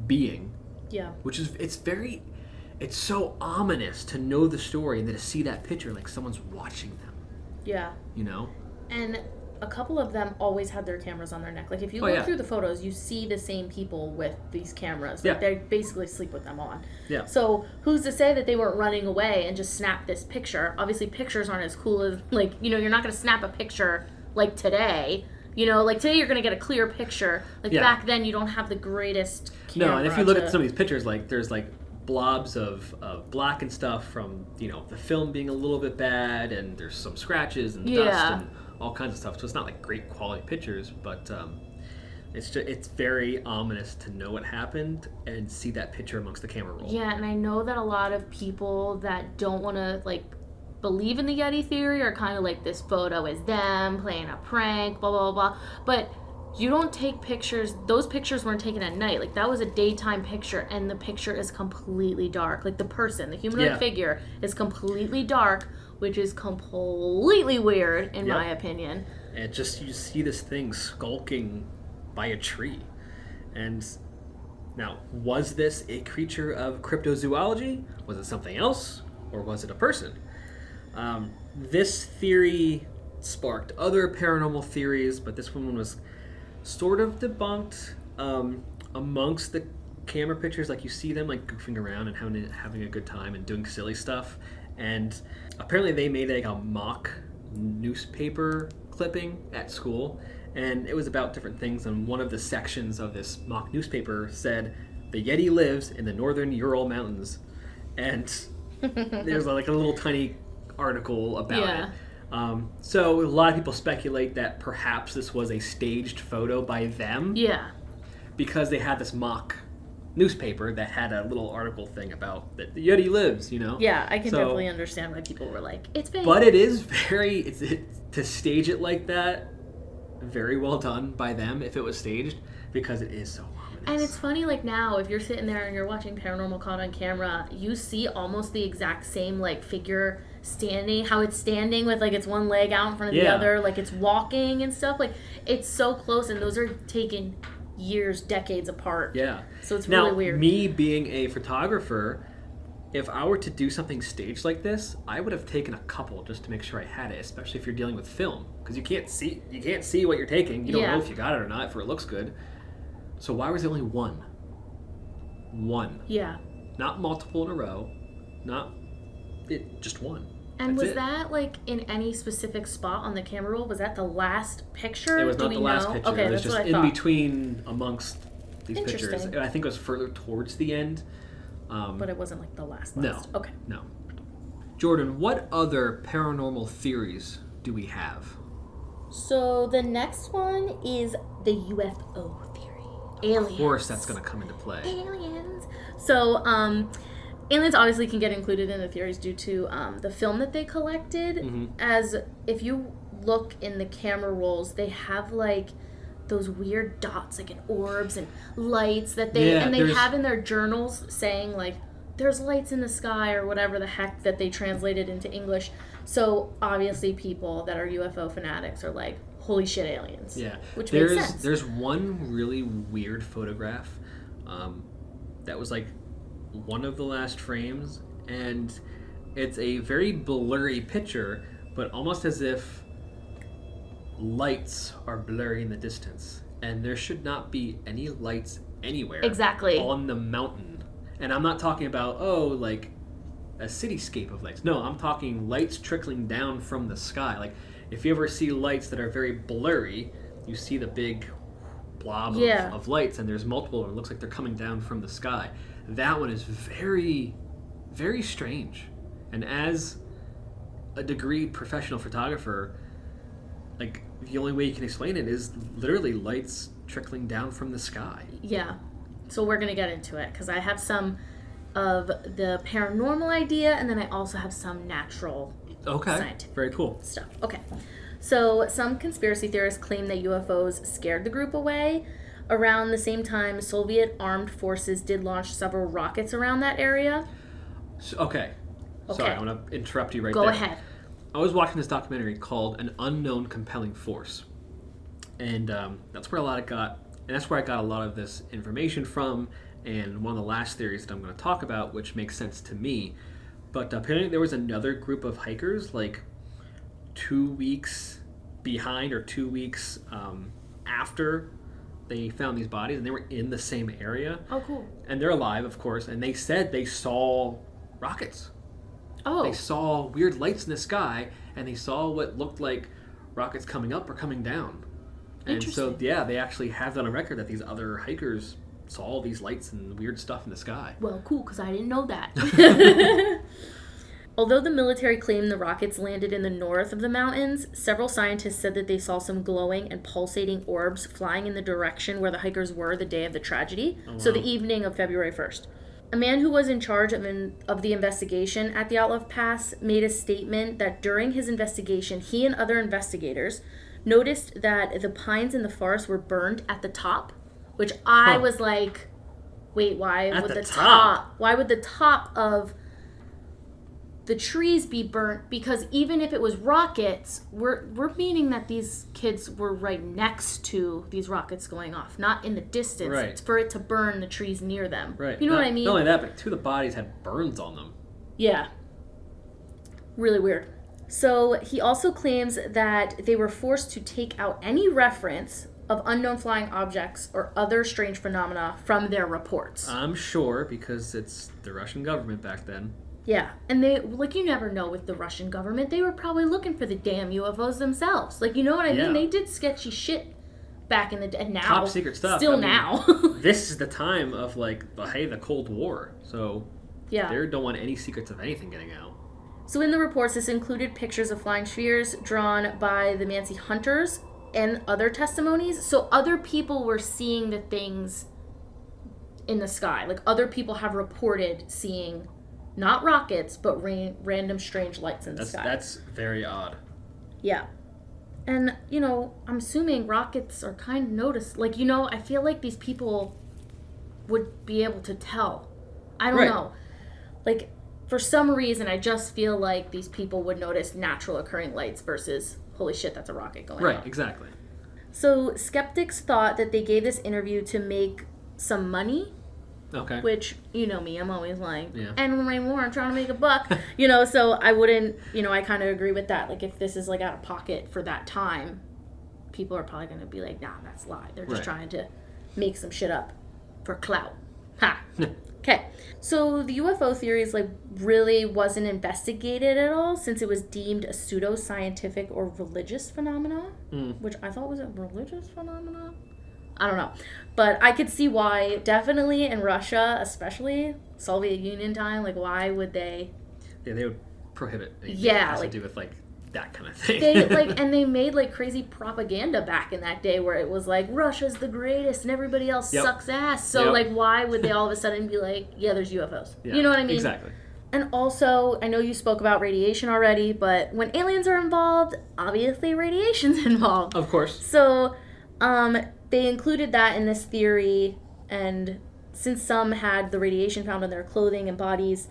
being. Yeah. Which is, it's so ominous to know the story and then to see that picture like someone's watching them. Yeah. And a couple of them always had their cameras on their neck. Like, if you look through the photos, you see the same people with these cameras. Like, they basically sleep with them on. Yeah. So, who's to say that they weren't running away and just snapped this picture? Obviously, pictures aren't as cool as, like, you're not going to snap a picture like today. Like, today you're going to get a clear picture. Like, back then, you don't have the greatest camera. No, and if you look at some of these pictures, like, there's, like, blobs of black and stuff from, the film being a little bit bad, and there's some scratches and dust and all kinds of stuff. So it's not like great quality pictures, but it's very ominous to know what happened and see that picture amongst the camera roll. Yeah, and I know that a lot of people that don't want to like believe in the Yeti theory are kind of like, this photo is them playing a prank, blah blah blah. But you don't take pictures. Those pictures weren't taken at night. Like, that was a daytime picture, and the picture is completely dark. Like, the humanoid figure is completely dark, which is completely weird in my opinion. And you see this thing skulking by a tree. And now, was this a creature of cryptozoology? Was it something else? Or was it a person? This theory sparked other paranormal theories, but this one was sort of debunked amongst the camera pictures. Like, you see them like goofing around and having a good time and doing silly stuff. And apparently they made like a mock newspaper clipping at school, And it was about different things, and one of the sections of this mock newspaper said, "The Yeti lives in the northern Ural Mountains." And there's like a little tiny article about it. So a lot of people speculate that perhaps this was a staged photo by them. Yeah. Because they had this mock newspaper that had a little article thing about that the Yeti lives, you know? Yeah, I can definitely understand why people were like, it's fake. But it is to stage it like that, very well done by them if it was staged, because it is so ominous. And it's funny, like now, if you're sitting there and you're watching Paranormal Caught on Camera, you see almost the exact same like figure standing, how it's standing with like its one leg out in front of the other, like it's walking and stuff. Like it's so close, and those are taken years, decades apart. Yeah. So it's really weird. Me being a photographer, if I were to do something staged like this, I would have taken a couple just to make sure I had it, especially if you're dealing with film, because you can't see what you're taking. You don't know if you got it or not, if it looks good. So why was there only one? One. Yeah. Not multiple in a row. Just one. And was that like in any specific spot on the camera roll? Was that the last picture? It was not the last picture. Okay, it was that's just what I in thought. between amongst these pictures. I think it was further towards the end. But it wasn't like the last. No. Okay. No. Jordan, what other paranormal theories do we have? So the next one is the UFO theory. Aliens. Of course that's going to come into play. Aliens. So, aliens obviously can get included in the theories due to the film that they collected. Mm-hmm. As if you look in the camera rolls, they have like those weird dots, like in orbs and lights that they have in their journals saying like there's lights in the sky or whatever the heck that they translated into English. So obviously people that are UFO fanatics are like, holy shit, aliens. Yeah. Which makes sense. There's one really weird photograph that was like one of the last frames, and it's a very blurry picture, but almost as if lights are blurry in the distance, and there should not be any lights anywhere on the mountain. And I'm not talking about like a cityscape of lights. No, I'm talking lights trickling down from the sky. Like if you ever see lights that are very blurry, you see the big blob of lights, and there's multiple, and it looks like they're coming down from the sky. That one is very, very strange. And as a degreed professional photographer, like the only way you can explain it is literally lights trickling down from the sky. Yeah. So we're going to get into it because I have some of the paranormal idea, and then I also have some natural scientific very cool stuff. Okay. So some conspiracy theorists claim that UFOs scared the group away. Around the same time, Soviet armed forces did launch several rockets around that area. Okay. Sorry, I'm going to interrupt you right there. Go ahead. I was watching this documentary called An Unknown Compelling Force. And that's where I got a lot of this information from, and one of the last theories that I'm going to talk about, which makes sense to me. But apparently there was another group of hikers, like 2 weeks behind or 2 weeks after they found these bodies, and they were in the same area. Oh, cool. And they're alive, of course, and they said they saw rockets. Oh. They saw weird lights in the sky, and they saw what looked like rockets coming up or coming down. And so, they actually have that on record that these other hikers saw all these lights and weird stuff in the sky. Well, cool, because I didn't know that. Although the military claimed the rockets landed in the north of the mountains, several scientists said that they saw some glowing and pulsating orbs flying in the direction where the hikers were the day of the tragedy, so the evening of February 1st. A man who was in charge of the investigation at the Dyatlov Pass made a statement that during his investigation, he and other investigators noticed that the pines in the forest were burned at the top, which I was like, wait, why would the top of the trees be burnt? Because even if it was rockets, we're meaning that these kids were right next to these rockets going off, not in the distance. Right. It's for it to burn the trees near them. Right. You know what I mean? Not only that, but two of the bodies had burns on them. Yeah. Really weird. So he also claims that they were forced to take out any reference of unknown flying objects or other strange phenomena from their reports. I'm sure, because it's the Russian government back then. Yeah, and they, you never know with the Russian government, they were probably looking for the damn UFOs themselves. You know what I mean? They did sketchy shit back in the day. Now, top secret stuff. Still now. This is the time of like, the Cold War. So yeah, they don't want any secrets of anything getting out. So in the reports, this included pictures of flying spheres drawn by the Mansi hunters and other testimonies. So other people were seeing the things in the sky. Like other people have reported seeing not rockets, but random strange lights in the sky. That's very odd. Yeah. And, I'm assuming rockets are kind of noticed. Like, I feel like these people would be able to tell. I don't know. Like, for some reason, I just feel like these people would notice natural occurring lights versus, holy shit, that's a rocket going on. Right, exactly. So, skeptics thought that they gave this interview to make some money. Okay. Which, you know me, I'm always like, yeah. And way more, I'm trying to make a buck. So I wouldn't, I kind of agree with that. Like, if this is, like, out of pocket for that time, people are probably going to be like, nah, that's a lie. They're just trying to make some shit up for clout. Ha. Okay. So the UFO theories, like, really wasn't investigated at all since it was deemed a pseudo-scientific or religious phenomena, which I thought was a religious phenomena. I don't know. But I could see why, definitely in Russia, especially Soviet Union time, like, why would they... Yeah, they would prohibit anything that has to do with, like, that kind of thing. And they made, like, crazy propaganda back in that day where it was like, Russia's the greatest and everybody else sucks ass. So, like, why would they all of a sudden be like, yeah, there's UFOs? Yeah, you know what I mean? Exactly. And also, I know you spoke about radiation already, but when aliens are involved, obviously radiation's involved. Of course. So, they included that in this theory, and since some had the radiation found on their clothing and bodies,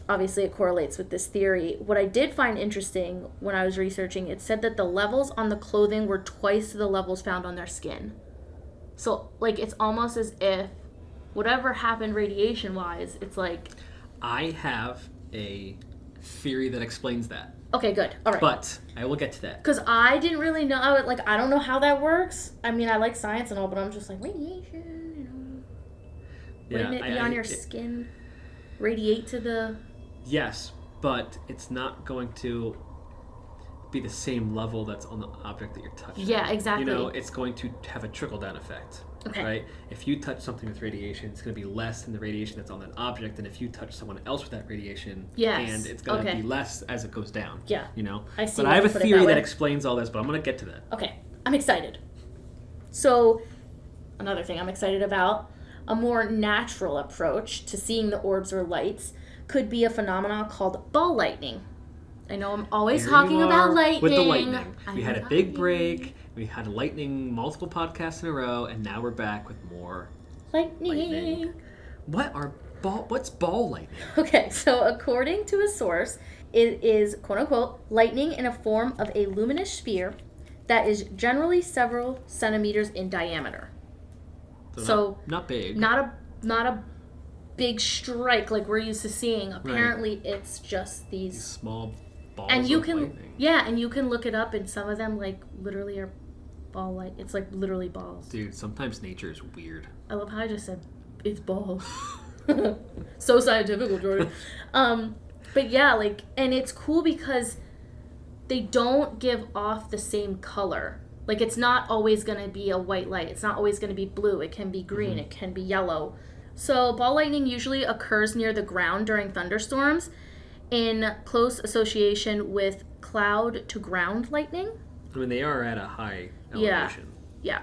obviously it correlates with this theory. What I did find interesting when I was researching, it said that the levels on the clothing were twice the levels found on their skin. So, like, it's almost as if whatever happened radiation-wise, it's like... I have a theory that explains that. Okay, good. All right. But I will get to that. Because I didn't really know, I don't know how that works. I mean, I like science and all, but I'm just like, radiation, Wouldn't it be on your skin? Radiate to the... Yes, but it's not going to be the same level that's on the object that you're touching. Yeah, exactly. It's going to have a trickle-down effect. Okay. Right? If you touch something with radiation, it's going to be less than the radiation that's on that object than if you touch someone else with that radiation. Yes. And it's going to be less as it goes down. Yeah. I see. But I have a theory that explains all this, but I'm going to get to that. Okay. I'm excited. So, another thing I'm excited about, a more natural approach to seeing the orbs or lights could be a phenomenon called ball lightning. I know I'm always talking about lightning. With the lightning. We had a big break. We had lightning multiple podcasts in a row, and now we're back with more lightning. What's ball lightning? Okay, so according to a source, it is, quote unquote, lightning in a form of a luminous sphere that is generally several centimeters in diameter. So not big. Not a big strike like we're used to seeing. Apparently it's just these small balls and you of can lightning. Yeah, and you can look it up, and some of them like literally are ball like it's like literally balls. Dude, sometimes nature is weird. I love how I just said it's balls. So scientific, Jordan. But yeah, like, and it's cool because they don't give off the same color. Like, it's not always going to be a white light. It's not always going to be blue. It can be green. It can be yellow. So ball lightning usually occurs near the ground during thunderstorms in close association with cloud-to-ground lightning. I mean, they are at a high elevation. Yeah.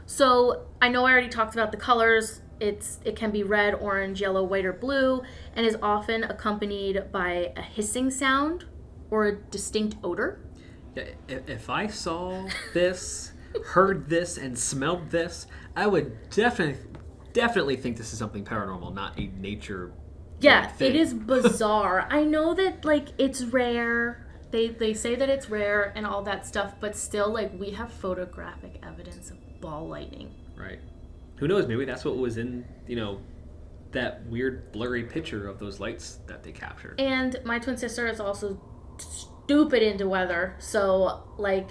So I know I already talked about the colors. It can be red, orange, yellow, white, or blue, and is often accompanied by a hissing sound or a distinct odor. Yeah, if I saw this, heard this, and smelled this, I would definitely think this is something paranormal, not a nature Yeah, thing. It is bizarre. I know that, like, it's rare. They say that it's rare and all that stuff, but still, like, we have photographic evidence of ball lightning. Right. Who knows? Maybe that's what was in, that weird blurry picture of those lights that they captured. And my twin sister is also stupid into weather, so, like,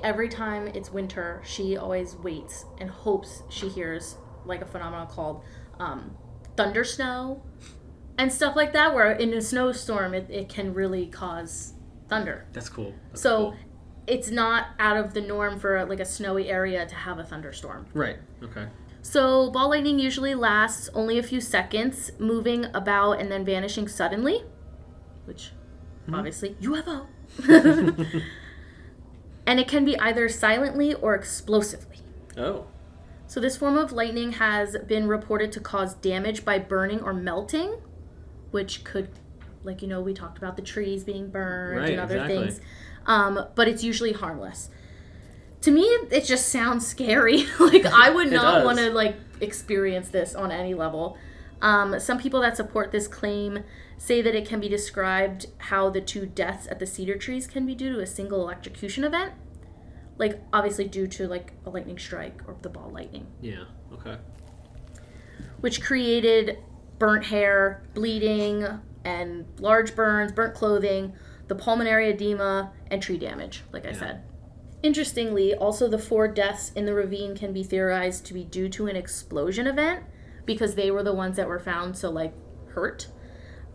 every time it's winter, she always waits and hopes she hears, like, a phenomenon called thunder snow and stuff like that, where in a snowstorm it can really cause thunder. That's cool. it's not out of the norm for like a snowy area to have a thunderstorm. Right. Okay. So ball lightning usually lasts only a few seconds, moving about and then vanishing suddenly, which obviously UFO. And it can be either silently or explosively. Oh. So this form of lightning has been reported to cause damage by burning or melting, which could, like, we talked about the trees being burned and other things. But it's usually harmless. To me, it just sounds scary. Like, I would not want to, like, experience this on any level. Some people that support this claim say that it can be described how the 2 deaths at the cedar trees can be due to a single electrocution event. Like, obviously due to, like, a lightning strike or the ball lightning. Yeah, okay. Which created burnt hair, bleeding, and large burns, burnt clothing, the pulmonary edema, and tree damage, like I said. Interestingly, also the 4 deaths in the ravine can be theorized to be due to an explosion event because they were the ones that were found so, like, hurt.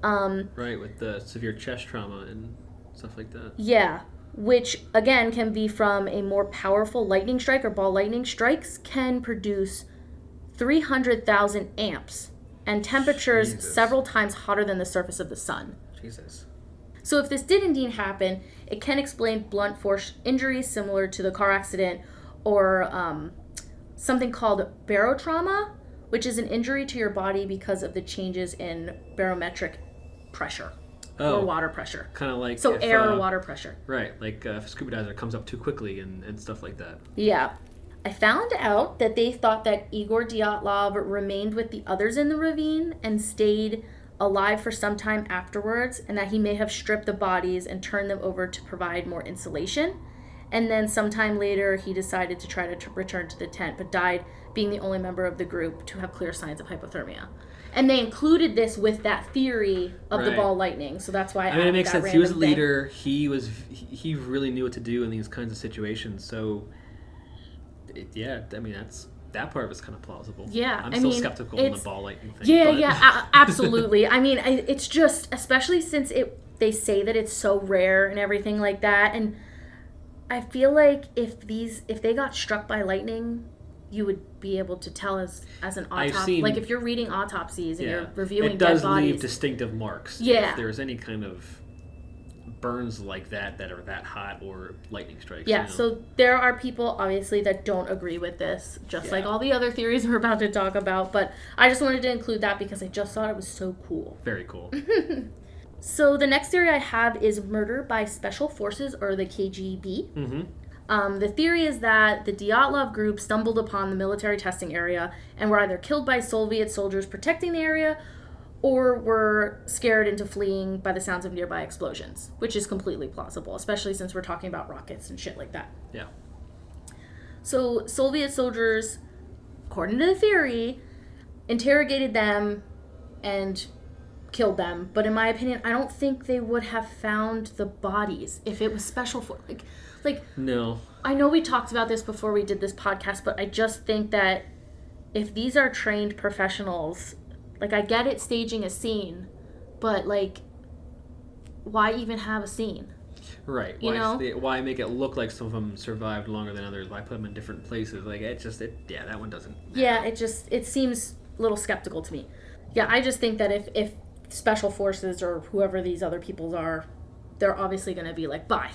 Right, with the severe chest trauma and stuff like that. Yeah, which, again, can be from a more powerful lightning strike, or ball lightning strikes can produce 300,000 amps and temperatures several times hotter than the surface of the sun. Jesus. So if this did indeed happen, it can explain blunt force injuries similar to the car accident, or something called barotrauma, which is an injury to your body because of the changes in barometric pressure or water pressure. Kind of like air or water pressure. Right, like if a scuba diver comes up too quickly and stuff like that. Yeah. I found out that they thought that Igor Dyatlov remained with the others in the ravine and stayed alive for some time afterwards, and that he may have stripped the bodies and turned them over to provide more insulation. And then sometime later, he decided to try to return to the tent, but died being the only member of the group to have clear signs of hypothermia. And they included this with that theory of the ball lightning, so that's why I mean, it makes sense. He was a leader. He really knew what to do in these kinds of situations. So, that part of it's kind of plausible. Yeah, I'm still skeptical on the ball lightning thing. Yeah, absolutely. I mean, it's just, especially since they say that it's so rare and everything like that, and I feel like if they got struck by lightning, you would be able to tell as an autopsy. Like if you're reading autopsies and you're reviewing dead bodies. It does leave distinctive marks. Yeah. If there's any kind of burns like that are that hot or lightning strikes. Yeah, so there are people obviously that don't agree with this, just like all the other theories we're about to talk about, but I just wanted to include that because I just thought it was so cool. Very cool. So the next theory I have is murder by special forces, or the KGB. Mm-hmm. The theory is that the Dyatlov group stumbled upon the military testing area and were either killed by Soviet soldiers protecting the area or were scared into fleeing by the sounds of nearby explosions, which is completely plausible, especially since we're talking about rockets and shit like that. Yeah. So Soviet soldiers, according to the theory, interrogated them and killed them, but in my opinion, I don't think they would have found the bodies if it was special for like no. I know we talked about this before we did this podcast, but I just think that if these are trained professionals, like, I get it staging a scene, but like, why even have a scene? Right. Why make it look like some of them survived longer than others? Why put them in different places? Like, that one doesn't. Yeah, it seems a little skeptical to me. Yeah, I just think that if special forces or whoever these other peoples are, they're obviously going to be like, bye.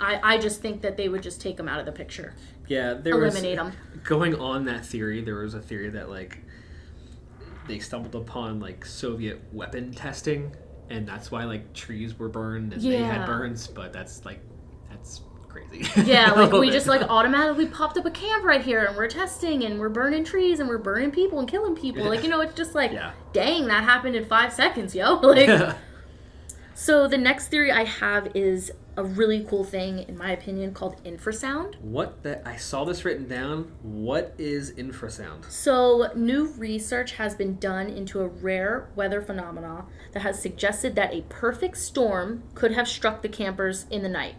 I just think that they would just take them out of the picture. Yeah, eliminate them. Going on that theory, there was a theory that, like, they stumbled upon, like, Soviet weapon testing, and that's why, like, trees were burned and they had burns, but that's crazy. Yeah, like, we just, like, automatically popped up a camp right here, and we're testing, and we're burning trees, and we're burning people and killing people. Yeah. Like, it's just like, dang, that happened in 5 seconds, yo. Like, so the next theory I have is a really cool thing, in my opinion, called infrasound. I saw this written down. What is infrasound? So new research has been done into a rare weather phenomena that has suggested that a perfect storm could have struck the campers in the night.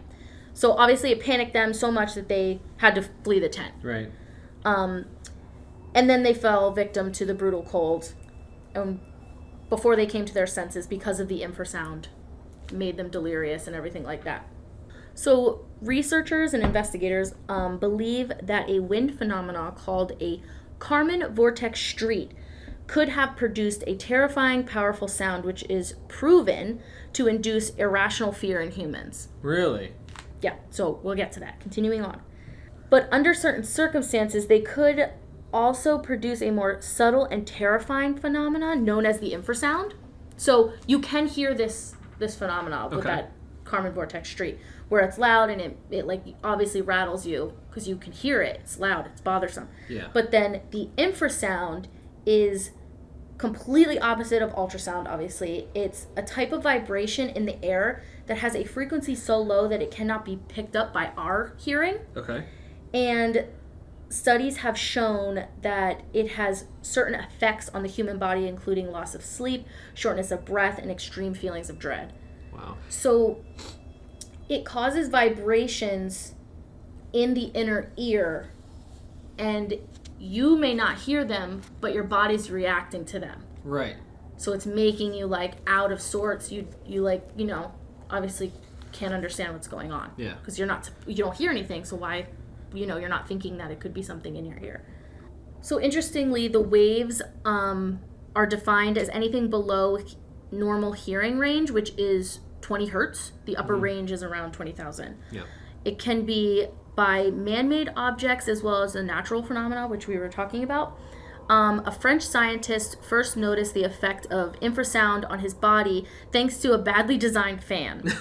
So obviously it panicked them so much that they had to flee the tent. Right. And then they fell victim to the brutal cold before they came to their senses because of the infrasound. Made them delirious and everything like that. So researchers and investigators believe that a wind phenomena called a Kármán vortex street could have produced a terrifying, powerful sound which is proven to induce irrational fear in humans. Really? Yeah, so we'll get to that. Continuing on. But under certain circumstances, they could also produce a more subtle and terrifying phenomenon known as the infrasound. So you can hear this phenomena with that Kármán vortex street, where it's loud and it like obviously rattles you because you can hear it. It's loud, it's bothersome. Yeah. But then the infrasound is completely opposite of ultrasound, obviously. It's a type of vibration in the air that has a frequency so low that it cannot be picked up by our hearing. Okay. And studies have shown that it has certain effects on the human body, including loss of sleep, shortness of breath, and extreme feelings of dread. Wow. So it causes vibrations in the inner ear, and you may not hear them, but your body's reacting to them. Right. So it's making you like out of sorts. You like, you know, obviously can't understand what's going on. Yeah. Because you don't hear anything, so why, you know, you're not thinking that it could be something in your ear. So interestingly, the waves are defined as anything below normal hearing range, which is 20 hertz. The upper range is around 20,000. Yeah. It can be by man-made objects as well as a natural phenomena, which we were talking about. A French scientist first noticed the effect of infrasound on his body thanks to a badly designed fan.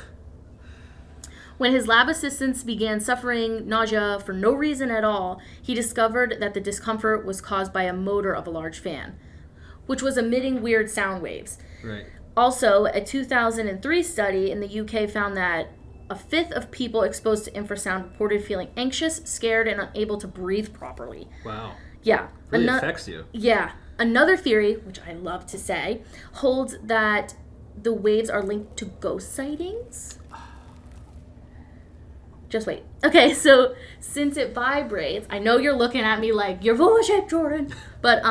When his lab assistants began suffering nausea for no reason at all, he discovered that the discomfort was caused by a motor of a large fan, which was emitting weird sound waves. Right. Also, a 2003 study in the UK found that a fifth of people exposed to infrasound reported feeling anxious, scared, and unable to breathe properly. Wow. Yeah. Really affects you. Yeah. Another theory, which I love to say, holds that the waves are linked to ghost sightings. Just wait. Okay, so since it vibrates, I know you're looking at me like, you're full of shit, Jordan. But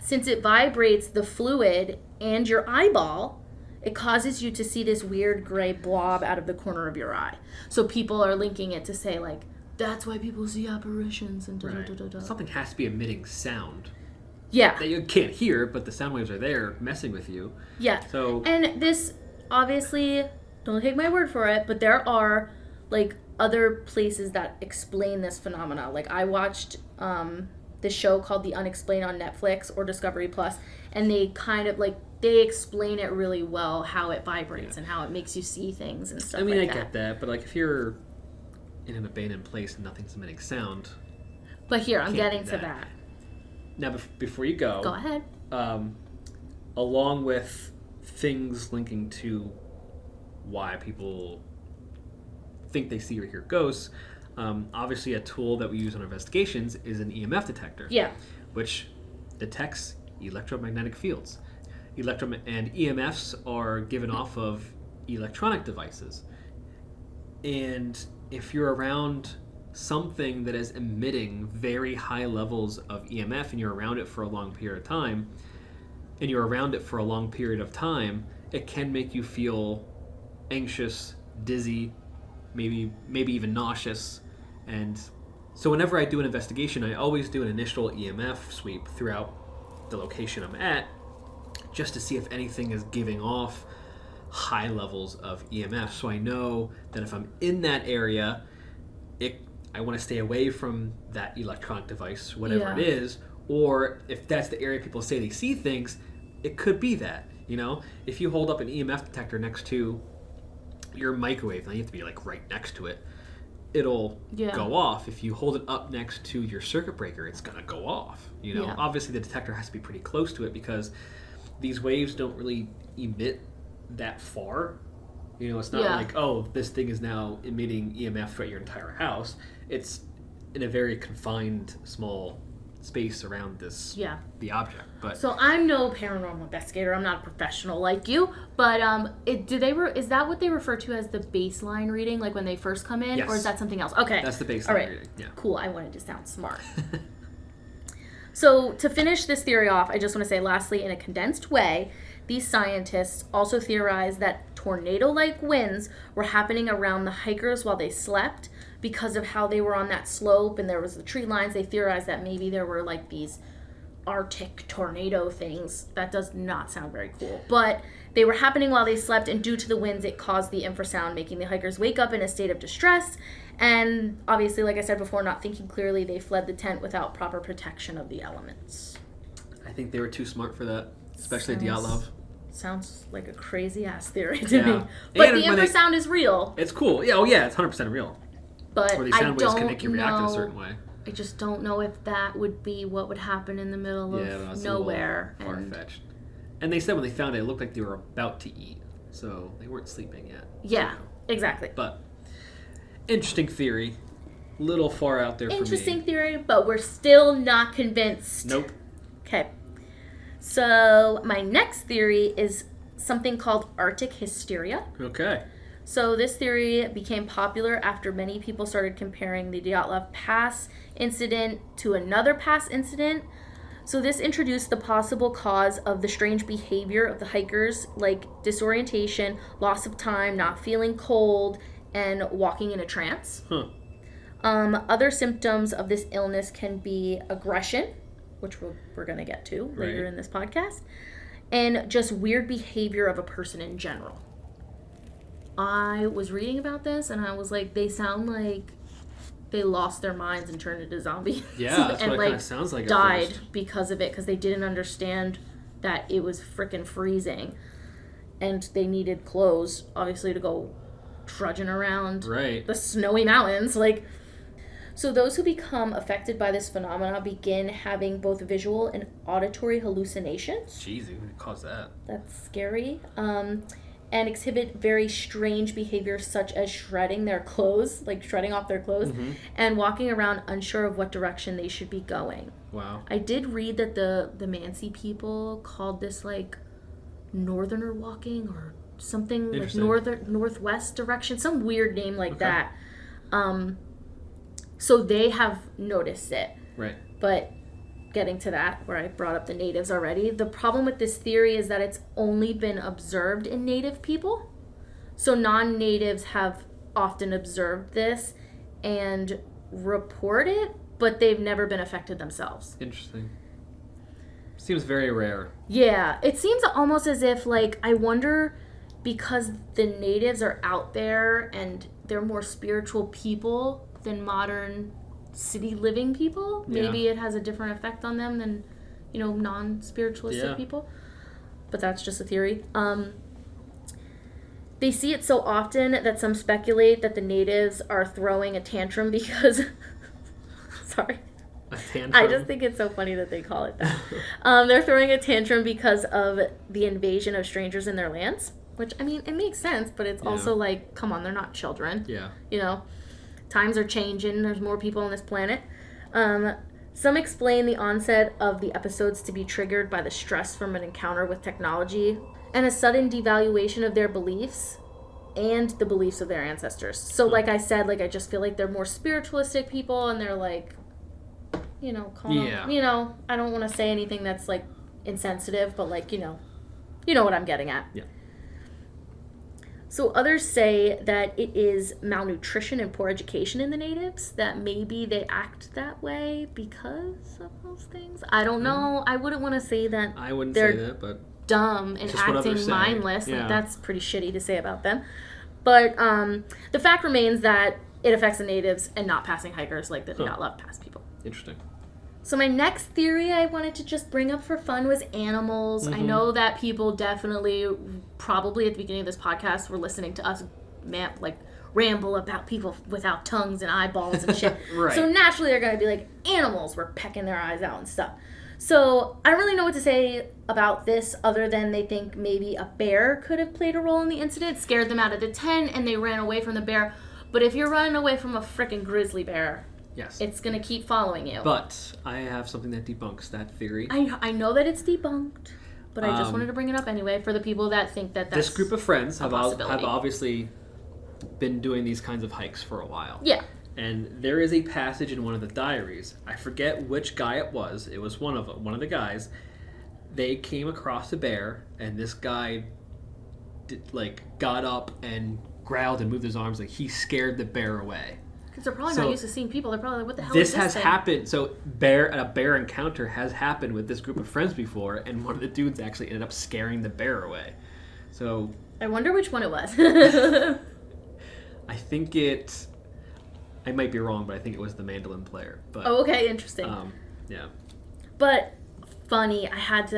since it vibrates the fluid and your eyeball, it causes you to see this weird gray blob out of the corner of your eye. So people are linking it to say, like, that's why people see apparitions and da-da-da-da-da. Something has to be emitting sound. Yeah. That you can't hear, but the sound waves are there messing with you. Yeah. So, and this, obviously, don't take my word for it, but there are, like, other places that explain this phenomena. Like, I watched this show called The Unexplained on Netflix or Discovery Plus, and they kind of, like, they explain it really well, how it vibrates and how it makes you see things and stuff like that. I get that, but, like, if you're in an abandoned place and nothing's emitting sound... But here, I'm getting to that. Now, before you go... Go ahead. Along with things linking to why people think they see or hear ghosts, obviously a tool that we use in our investigations is an EMF detector. Yeah. Which detects electromagnetic fields. And EMFs are given off of electronic devices. And if you're around something that is emitting very high levels of EMF and you're around it for a long period of time, it can make you feel anxious, dizzy, maybe even nauseous. And so whenever I do an investigation, I always do an initial EMF sweep throughout the location I'm at, just to see if anything is giving off high levels of EMF. So I know that if I'm in that area, I want to stay away from that electronic device, whatever it is. Or if that's the area people say they see things, it could be that, you know? If you hold up an EMF detector next to your microwave, now you have to be like right next to it, it'll go off. If you hold it up next to your circuit breaker, it's going to go off. You know, obviously the detector has to be pretty close to it because these waves don't really emit that far. You know, it's not like, oh, this thing is now emitting EMF throughout your entire house. It's in a very confined, small space around the object. But so I'm no paranormal investigator. I'm not a professional like you. But is that what they refer to as the baseline reading, like when they first come in, or is that something else? Okay, that's the baseline reading. Yeah, cool. I wanted to sound smart. So to finish this theory off, I just want to say, lastly, in a condensed way, these scientists also theorized that tornado-like winds were happening around the hikers while they slept because of how they were on that slope and there was the tree lines. They theorized that maybe there were like these Arctic tornado things. That does not sound very cool. But they were happening while they slept, and due to the winds, it caused the infrasound, making the hikers wake up in a state of distress. And obviously, like I said before, not thinking clearly, they fled the tent without proper protection of the elements. I think they were too smart for that, especially Dyatlov. Sounds like a crazy ass theory to me. But And the infrasound is real. It's cool. Yeah, oh yeah, it's 100% real. But or the I sound waves can don't make you react in a certain know. way. I just don't know if that would be what would happen in the middle of nowhere. Far-fetched. And they said when they found it looked like they were about to eat. So they weren't sleeping yet. Yeah, exactly. But interesting theory. Little far out there for me. Interesting theory, but we're still not convinced. Nope. Okay. So my next theory is something called Arctic hysteria. Okay. So this theory became popular after many people started comparing the Dyatlov Pass incident to another pass incident. So this introduced the possible cause of the strange behavior of the hikers, like disorientation, loss of time, not feeling cold, and walking in a trance. Huh. Other symptoms of this illness can be aggression, which we're going to get to later in this podcast, and just weird behavior of a person in general. I was reading about this and I was like, they sound like they lost their minds and turned into zombies. Yeah, that's and what it kind of sounds like. Died because of it, because they didn't understand that it was freaking freezing, and they needed clothes, obviously, to go trudging around the snowy mountains. So those who become affected by this phenomena begin having both visual and auditory hallucinations. Jeez, what caused that? That's scary. And exhibit very strange behaviors such as shredding their clothes, like shredding off their clothes, and walking around unsure of what direction they should be going. Wow. I did read that the Mansi people called this like northerner walking or something, like northwest direction, some weird name like that. So they have noticed it. Right. But getting to that, where I brought up the natives already, the problem with this theory is that it's only been observed in native people. So non-natives have often observed this and report it, but they've never been affected themselves. Interesting. Seems very rare. Yeah, it seems almost as if, like, I wonder, because the natives are out there and they're more spiritual people than modern city living people, maybe it has a different effect on them than, non-spiritualistic people. But that's just a theory. They see it so often that some speculate that the natives are throwing a tantrum because sorry, a tantrum? I just think it's so funny that they call it that. They're throwing a tantrum because of the invasion of strangers in their lands, which, I mean, it makes sense, but it's also like, come on, they're not children. Times are changing. There's more people on this planet. Some explain the onset of the episodes to be triggered by the stress from an encounter with technology and a sudden devaluation of their beliefs and the beliefs of their ancestors. So like I said, I just feel like they're more spiritualistic people, and they're like, calm. I don't want to say anything that's like insensitive, but like, you know what I'm getting at. Yeah. So others say that it is malnutrition and poor education in the natives, that maybe they act that way because of those things. I don't know. I wouldn't want to say that I wouldn't they're say that, but dumb and acting mindless. Like, that's pretty shitty to say about them. But the fact remains that it affects the natives and not passing hikers like the Dyatlov Pass people. Interesting. So my next theory I wanted to just bring up for fun was animals. I know that people definitely, probably at the beginning of this podcast, were listening to us ramble about people without tongues and eyeballs and shit. Right. So naturally they're going to be like, animals were pecking their eyes out and stuff. So I don't really know what to say about this other than they think maybe a bear could have played a role in the incident, scared them out of the tent, and they ran away from the bear. But if you're running away from a freaking grizzly bear... Yes. It's going to keep following you. But I have something that debunks that theory. I know that it's debunked, but I just wanted to bring it up anyway for the people that think that that's this group of friends have possibility. obviously been doing these kinds of hikes for a while. Yeah. And there is a passage in one of the diaries. I forget which guy it was. It was one of the guys they came across a bear, and this guy got up and growled and moved his arms like he scared the bear away. Because they're probably not used to seeing people. They're probably like, what the hell this is this has thing? happened. So a bear encounter has happened with this group of friends before, and one of the dudes actually ended up scaring the bear away. So I wonder which one it was. I think I might be wrong, but I think it was the mandolin player. But, oh, okay, interesting. Yeah. But funny, I had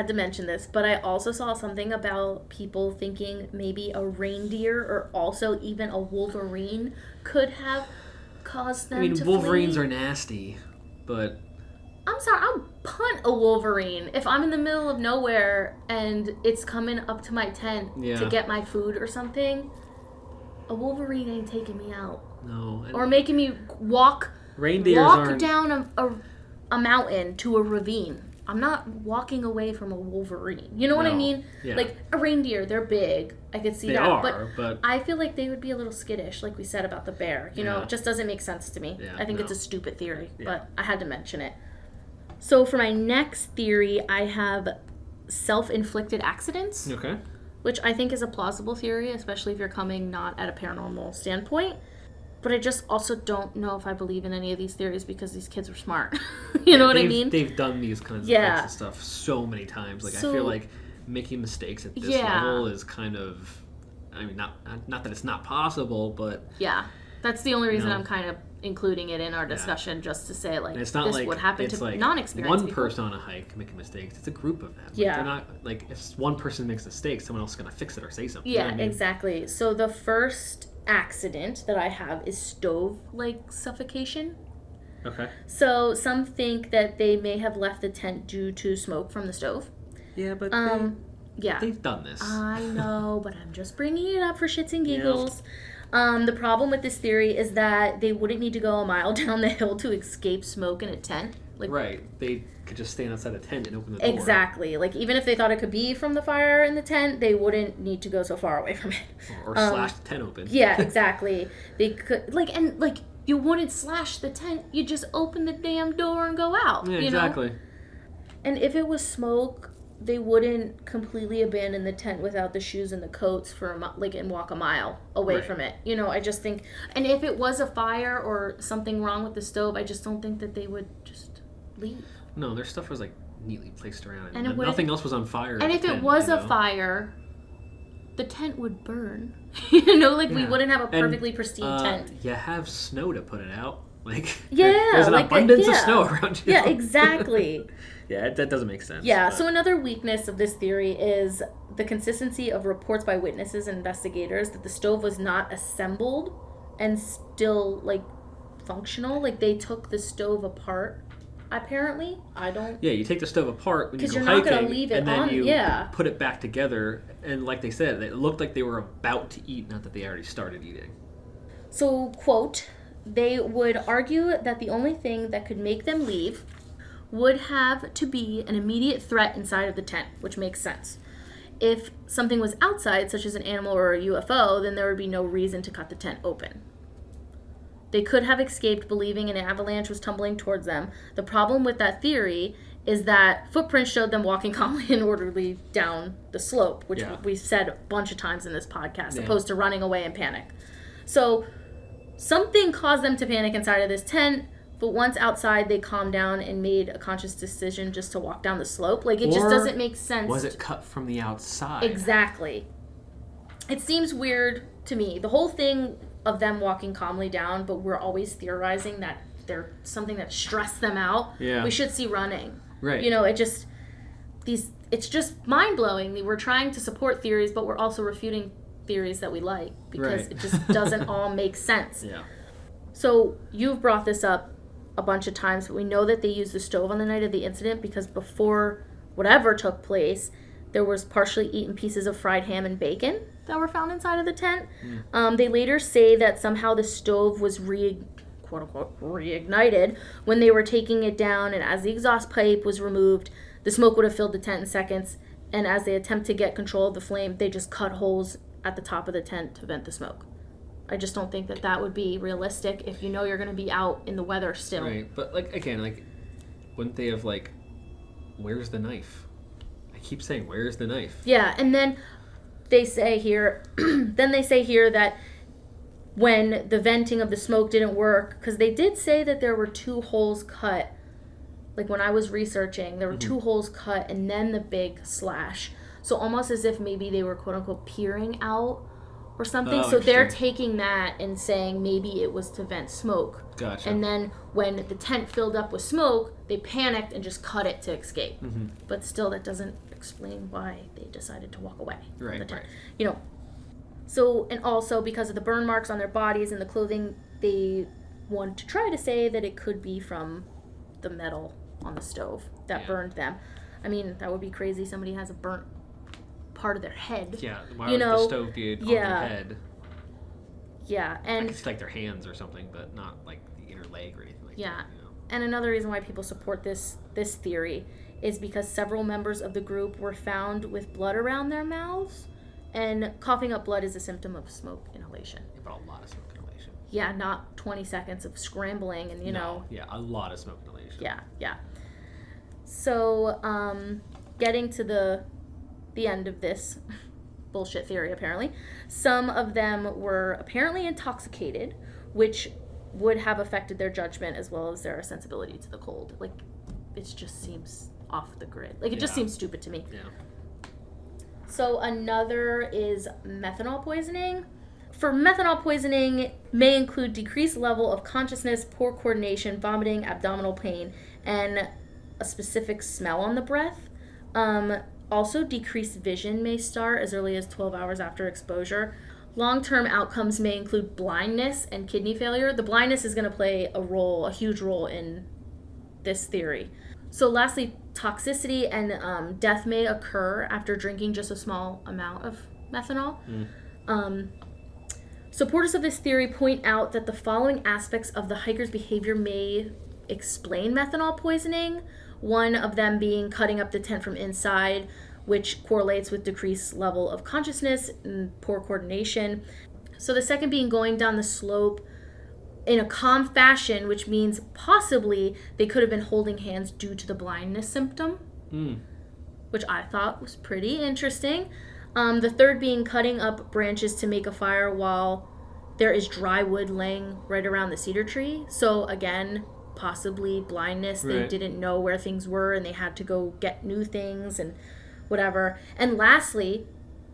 to mention this, but I also saw something about people thinking maybe a reindeer or also even a wolverine could have caused them to wolverines flee. are nasty, but I'm sorry, I'll punt a wolverine if I'm in the middle of nowhere and it's coming up to my tent to get my food or something. A wolverine ain't taking me out. No. Or making me walk down a mountain to a ravine. I'm not walking away from a wolverine. You know what I mean? Yeah. Like a reindeer, they're big. I could see they that. Are, but I feel like they would be a little skittish, like we said about the bear. You know, it just doesn't make sense to me. Yeah, I think it's a stupid theory, Yeah. but I had to mention it. So for my next theory, I have self-inflicted accidents. Okay. Which I think is a plausible theory, especially if you're coming not at a paranormal standpoint. But I just also don't know if I believe in any of these theories because these kids were smart. You know what I mean? They've done these kinds of stuff so many times. Like, I feel like making mistakes at this level is kind of, I mean, not that it's not possible, but... Yeah. That's the only reason I'm kind of including it in our discussion, just to say, like, it's not this like, would happen to non-experienced one people. person on a hike making mistakes. It's a group of them. Yeah. They're not, like, if one person makes a mistake, someone else is going to fix it or say something. Yeah, you know what I mean? exactly. So the first accident that I have is stove-like suffocation. Okay. So some think that they may have left the tent due to smoke from the stove. Yeah, but they've done this. I know, but I'm just bringing it up for shits and giggles. Yeah. The problem with this theory is that they wouldn't need to go a mile down the hill to escape smoke in a tent. Like, right. They could just stand outside a tent and open the door. Exactly. Like, even if they thought it could be from the fire in the tent, they wouldn't need to go so far away from it. Or slash the tent open. Yeah, exactly. They could, you wouldn't slash the tent. You just open the damn door and go out. Yeah, you exactly. know? And if it was smoke, they wouldn't completely abandon the tent without the shoes and the coats and walk a mile away from it. You know, I just think, and if it was a fire or something wrong with the stove, I just don't think that they would just leave. No, their stuff was like neatly placed around, and nothing else was on fire. And if it was a fire, the tent would burn. You know, we wouldn't have a perfectly pristine tent. You have snow to put it out. Like, yeah, there's an abundance of snow around you. Yeah, exactly. Yeah, that doesn't make sense. Yeah, so another weakness of this theory is the consistency of reports by witnesses and investigators that the stove was not assembled and still, functional. Like, they took the stove apart, apparently. Yeah, you take the stove apart when you go you're hiking, not gonna leave it and then on, you yeah. put it back together, and like they said, it looked like they were about to eat, not that they already started eating. So, quote, they would argue that the only thing that could make them leave would have to be an immediate threat inside of the tent, which makes sense. If something was outside, such as an animal or a UFO, then there would be no reason to cut the tent open. They could have escaped believing an avalanche was tumbling towards them. The problem with that theory is that footprints showed them walking calmly and orderly down the slope, which we've said a bunch of times in this podcast, opposed to running away in panic. So something caused them to panic inside of this tent, but once outside, they calmed down and made a conscious decision just to walk down the slope. Like, it just doesn't make sense. Was it cut from the outside? Exactly. It seems weird to me. The whole thing of them walking calmly down, but we're always theorizing that they're something that stressed them out. Yeah. We should see running. Right. You know, it's just mind-blowing. We're trying to support theories, but we're also refuting theories that we like because it just doesn't all make sense. Yeah. So you've brought this up a bunch of times, but we know that they used the stove on the night of the incident because before whatever took place, there was partially eaten pieces of fried ham and bacon that were found inside of the tent. They later say that somehow the stove was quote-unquote reignited when they were taking it down, and as the exhaust pipe was removed, the smoke would have filled the tent in seconds, and as they attempt to get control of the flame, they just cut holes at the top of the tent to vent the smoke. I just don't think that would be realistic if you know you're going to be out in the weather still. Right, but wouldn't they have where's the knife? I keep saying, where's the knife? Yeah, and then they say here, that when the venting of the smoke didn't work, because they did say that there were 2 holes cut. Like when I was researching, there were 2 holes cut and then the big slash. So almost as if maybe they were quote unquote peering out or something. So they're taking that and saying maybe it was to vent smoke. Gotcha. And then when the tent filled up with smoke, they panicked and just cut it to escape. But still, that doesn't explain why they decided to walk away from the tent. You know. So, and also because of the burn marks on their bodies and the clothing, they want to try to say that it could be from the metal on the stove that burned them. I mean, that would be crazy. Somebody has a burnt part of their head. Yeah, why would the stove be on their head? Yeah, and I could see like their hands or something, but not like the inner leg or anything like that. Yeah, and another reason why people support this theory is because several members of the group were found with blood around their mouths, and coughing up blood is a symptom of smoke inhalation. But a lot of smoke inhalation. Yeah, not 20 seconds of scrambling and, you know. Yeah, a lot of smoke inhalation. Yeah. So, getting to the end of this bullshit theory, apparently, some of them were apparently intoxicated, which would have affected their judgment as well as their sensibility to the cold. Like, it just seems off the grid. Like, it just seems stupid to me. Yeah. So another is methanol poisoning. For methanol poisoning, may include decreased level of consciousness, poor coordination, vomiting, abdominal pain, and a specific smell on the breath. Also, decreased vision may start as early as 12 hours after exposure. Long-term outcomes may include blindness and kidney failure. The blindness is going to play a huge role in this theory. So lastly, toxicity and death may occur after drinking just a small amount of methanol. Supporters of this theory point out that the following aspects of the hiker's behavior may explain methanol poisoning. One of them being cutting up the tent from inside, which correlates with decreased level of consciousness and poor coordination. So the second being going down the slope in a calm fashion, which means possibly they could have been holding hands due to the blindness symptom, which I thought was pretty interesting. The third being cutting up branches to make a fire while there is dry wood laying right around the cedar tree. So again, possibly blindness. Right. They didn't know where things were and they had to go get new things and whatever. And lastly,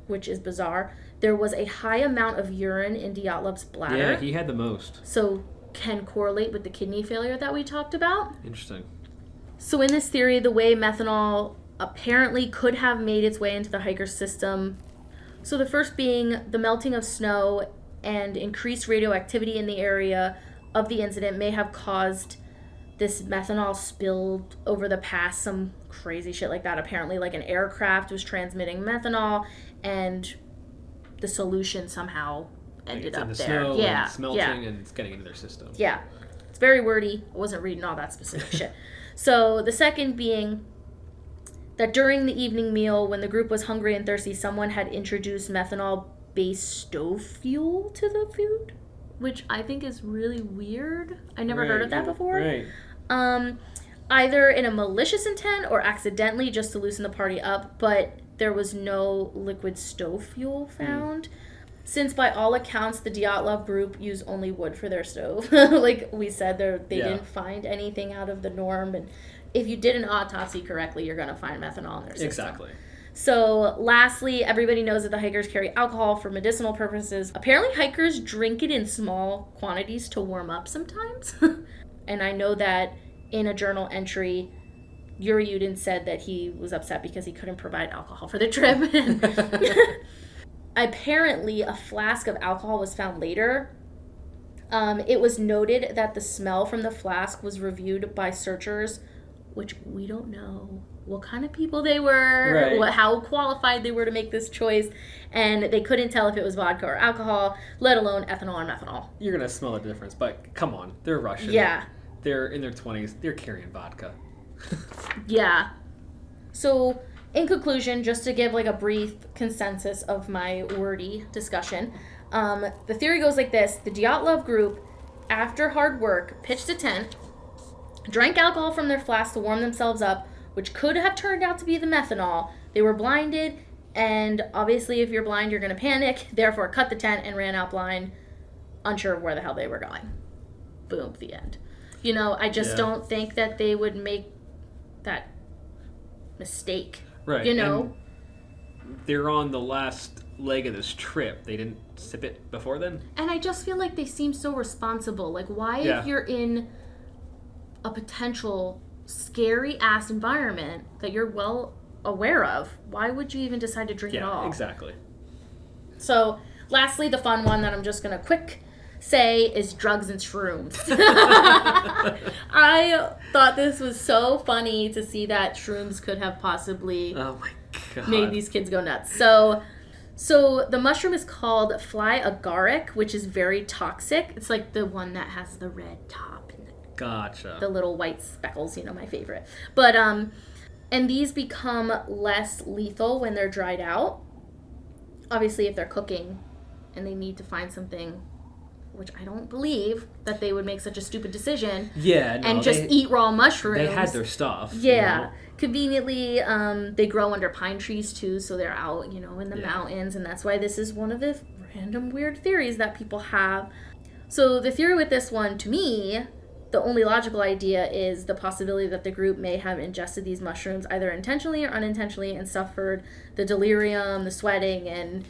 which is bizarre, there was a high amount of urine in Dyatlov's bladder. Yeah, he had the most. So can correlate with the kidney failure that we talked about. Interesting. So in this theory, the way methanol apparently could have made its way into the hiker's system. So the first being the melting of snow and increased radioactivity in the area of the incident may have caused this methanol spilled over the pass, some crazy shit like that. Apparently, like an aircraft was transmitting methanol and the solution somehow ended up in the there. Snow Yeah. And it's melting and it's getting into their system. Yeah. It's very wordy. I wasn't reading all that specific shit. So the second being that during the evening meal, when the group was hungry and thirsty, someone had introduced methanol-based stove fuel to the food, which I think is really weird. I never heard of that before. Right. Either in a malicious intent or accidentally just to loosen the party up, but there was no liquid stove fuel found. Since by all accounts, the Dyatlov group used only wood for their stove. Like we said, they didn't find anything out of the norm. And if you did an autopsy correctly, you're going to find methanol in their system. Exactly. So lastly, everybody knows that the hikers carry alcohol for medicinal purposes. Apparently, hikers drink it in small quantities to warm up sometimes. And I know that in a journal entry, Yuri Yudin said that he was upset because he couldn't provide alcohol for the trip. Apparently, a flask of alcohol was found later. It was noted that the smell from the flask was reviewed by searchers, which we don't know what kind of people they were, how qualified they were to make this choice, and they couldn't tell if it was vodka or alcohol, let alone ethanol or methanol. You're going to smell the difference, but come on, they're Russian. Yeah. They're in their 20s, they're carrying vodka. Yeah. So, in conclusion, just to give like a brief consensus of my wordy discussion, the theory goes like this. The Dyatlov group, after hard work, pitched a tent, drank alcohol from their flasks to warm themselves up, which could have turned out to be the methanol, They were blinded, and obviously if you're blind, you're going to panic, therefore cut the tent and ran out blind, unsure of where the hell they were going. Boom, the end. I just don't think that they would make that mistake. Right. And they're on the last leg of this trip. They didn't sip it before then? And I just feel like they seem so responsible. Like, why, if you're in a potential scary-ass environment that you're well aware of, why would you even decide to drink it all? Yeah, exactly. So, lastly, the fun one that I'm just going to quick say is drugs and shrooms. I thought this was so funny to see that shrooms could have possibly made these kids go nuts. So the mushroom is called fly agaric, which is very toxic. It's like the one that has the red top and the little white speckles, my favorite. But and these become less lethal when they're dried out. Obviously, if they're cooking and they need to find something, which I don't believe that they would make such a stupid decision. Yeah, no, and just eat raw mushrooms. They had their stuff. Yeah. Conveniently, they grow under pine trees too, so they're out, in the mountains, and that's why this is one of the random weird theories that people have. So the theory with this one, to me, the only logical idea is the possibility that the group may have ingested these mushrooms either intentionally or unintentionally and suffered the delirium, the sweating, and,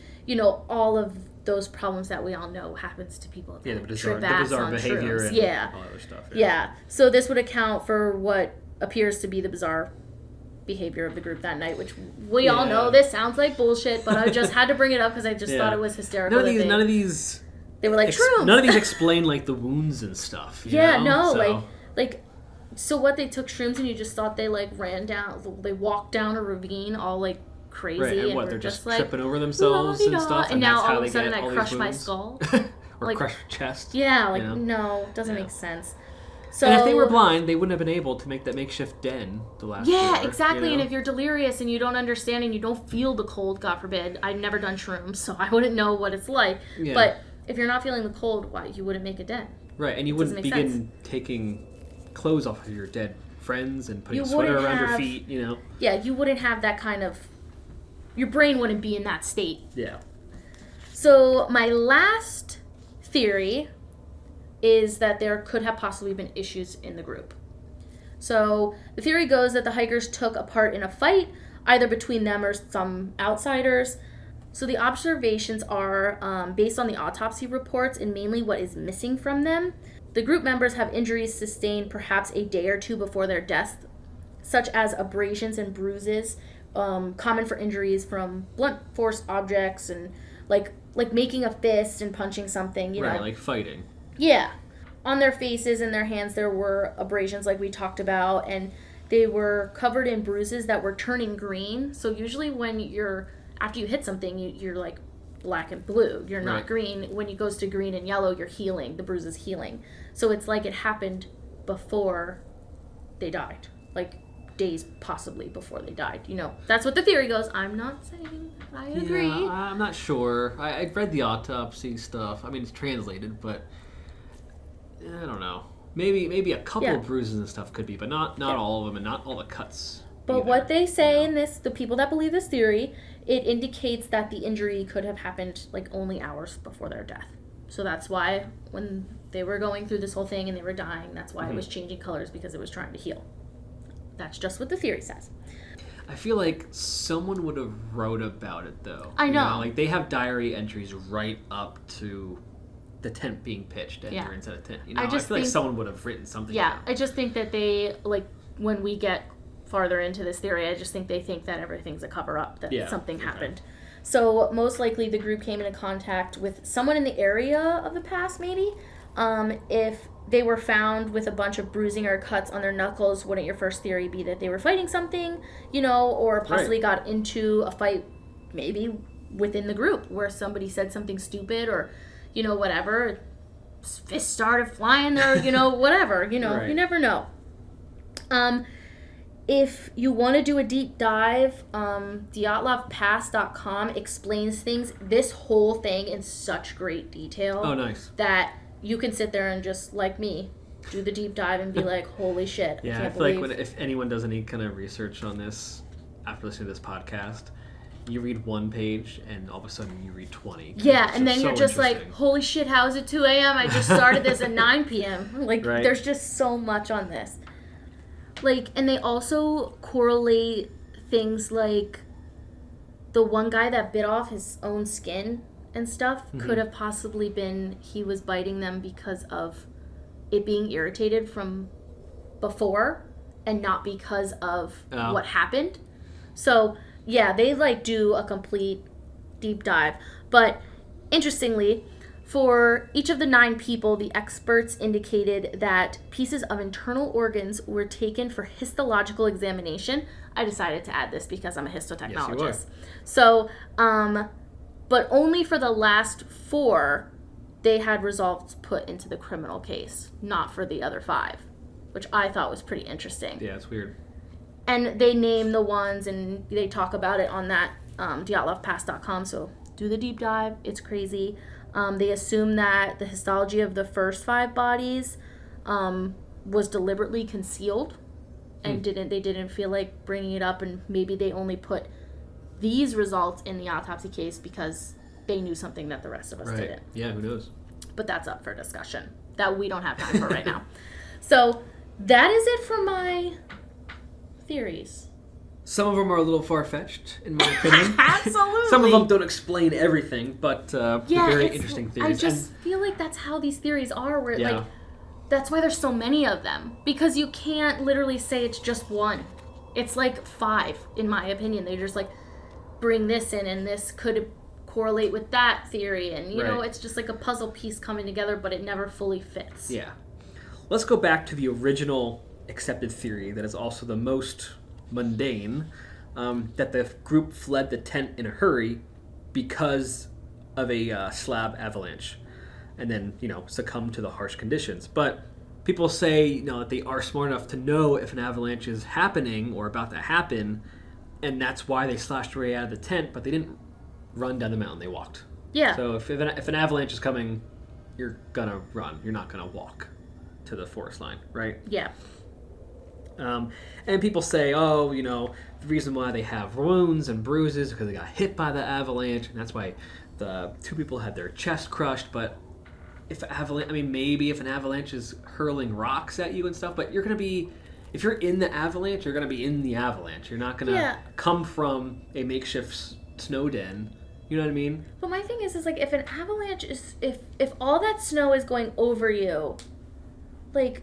all of those problems that we all know happens to people. Yeah, the bizarre behavior shrooms. and all that other stuff. Yeah. So this would account for what appears to be the bizarre behavior of the group that night, which we all know this sounds like bullshit, but I just had to bring it up because I just thought it was hysterical. None of these they were like shrooms. None of these explain like the wounds and stuff. So what, they took shrooms and you just thought they they walked down a ravine all like crazy, right, and what, they're just like tripping over themselves and stuff, and now all of a sudden I crushed my skull or crushed chest. Yeah, no, it doesn't make sense. So, and if they were blind, they wouldn't have been able to make that makeshift den the last year. Yeah, exactly. And if you're delirious and you don't understand and you don't feel the cold, God forbid, I've never done shrooms, so I wouldn't know what it's like. Yeah. But if you're not feeling the cold, why you wouldn't make a den? Right, and you wouldn't begin taking clothes off of your dead friends and putting a sweater around your feet, Yeah, you wouldn't have that kind of... Your brain wouldn't be in that state. Yeah. So my last theory is that there could have possibly been issues in the group. So the theory goes that the hikers took a part in a fight, either between them or some outsiders. So the observations are based on the autopsy reports and mainly what is missing from them. The group members have injuries sustained perhaps a day or two before their death, such as abrasions and bruises, common for injuries from blunt force objects and like making a fist and punching something, Right, like fighting. Yeah. On their faces and their hands there were abrasions like we talked about, and they were covered in bruises that were turning green. So usually when after you hit something, you're like black and blue. You're not green. When it goes to green and yellow, you're healing. The bruise is healing. So it's like it happened before they died. Like days possibly before they died. That's what the theory goes. I'm not saying I agree. Yeah, I'm not sure. I read the autopsy stuff. I mean, it's translated, but I don't know. Maybe a couple of bruises and stuff could be, but not all of them and not all the cuts. But either, what they say in this, the people that believe this theory, it indicates that the injury could have happened like only hours before their death. So that's why when they were going through this whole thing and they were dying, that's why it was changing colors, because it was trying to heal. That's just what the theory says. I feel like someone would have wrote about it, though. I know. Like, they have diary entries right up to the tent being pitched and you're inside a tent. I feel like someone would have written something down. I just think that they, like, when we get farther into this theory, I just think they think that everything's a cover-up, that something happened. So, most likely, the group came into contact with someone in the area of the pass, maybe. If they were found with a bunch of bruising or cuts on their knuckles, wouldn't your first theory be that they were fighting something, or possibly got into a fight maybe within the group where somebody said something stupid or, whatever, fists started flying there, whatever, you never know. If you want to do a deep dive, Dyatlovpass.com explains things, this whole thing in such great detail. Oh, nice. That you can sit there and just, like me, do the deep dive and be like, holy shit, I can't I feel believe. like if anyone does any kind of research on this, after listening to this podcast, you read one page and all of a sudden you read 20. Yeah, and then you're just like, holy shit, how is it 2 a.m.? I just started this at 9 p.m. Like, right. There's just so much on this. Like, and they also correlate things like the one guy that bit off his own skin and stuff could have possibly been he was biting them because of it being irritated from before and not because of what happened. So, yeah, they like do a complete deep dive. But interestingly, for each of the 9 people, the experts indicated that pieces of internal organs were taken for histological examination. I decided to add this because I'm a histotechnologist. Yes, so, but only for the last 4, they had results put into the criminal case, not for the other 5, which I thought was pretty interesting. Yeah, it's weird. And they name the ones, and they talk about it on that dyatlovpass.com, so do the deep dive. It's crazy. They assume that the histology of the first 5 bodies was deliberately concealed and they didn't feel like bringing it up, and maybe they only put these results in the autopsy case because they knew something that the rest of us didn't. Yeah, who knows? But that's up for discussion that we don't have time for right now. So that is it for my theories. Some of them are a little far-fetched, in my opinion. Absolutely. Some of them don't explain everything, but very interesting theories. I just feel like that's how these theories are, where like that's why there's so many of them, because you can't literally say it's just one. It's like 5, in my opinion. They just like bring this in, and this could correlate with that theory, and you know, it's just like a puzzle piece coming together, but it never fully fits. Yeah. Let's go back to the original accepted theory that is also the most mundane, that the group fled the tent in a hurry because of a slab avalanche and then, succumbed to the harsh conditions. But people say, that they are smart enough to know if an avalanche is happening or about to happen, and that's why they slashed their way out of the tent, but they didn't run down the mountain, they walked. Yeah. So if an avalanche is coming, you're gonna run. You're not gonna walk to the forest line, right? Yeah. And people say, the reason why they have wounds and bruises is because they got hit by the avalanche, and that's why the 2 people had their chest crushed. But maybe if an avalanche is hurling rocks at you and stuff, but if you're in the avalanche, you're gonna be in the avalanche. You're not gonna come from a makeshift snow den. You know what I mean? But my thing is like, if an avalanche is, if all that snow is going over you, like,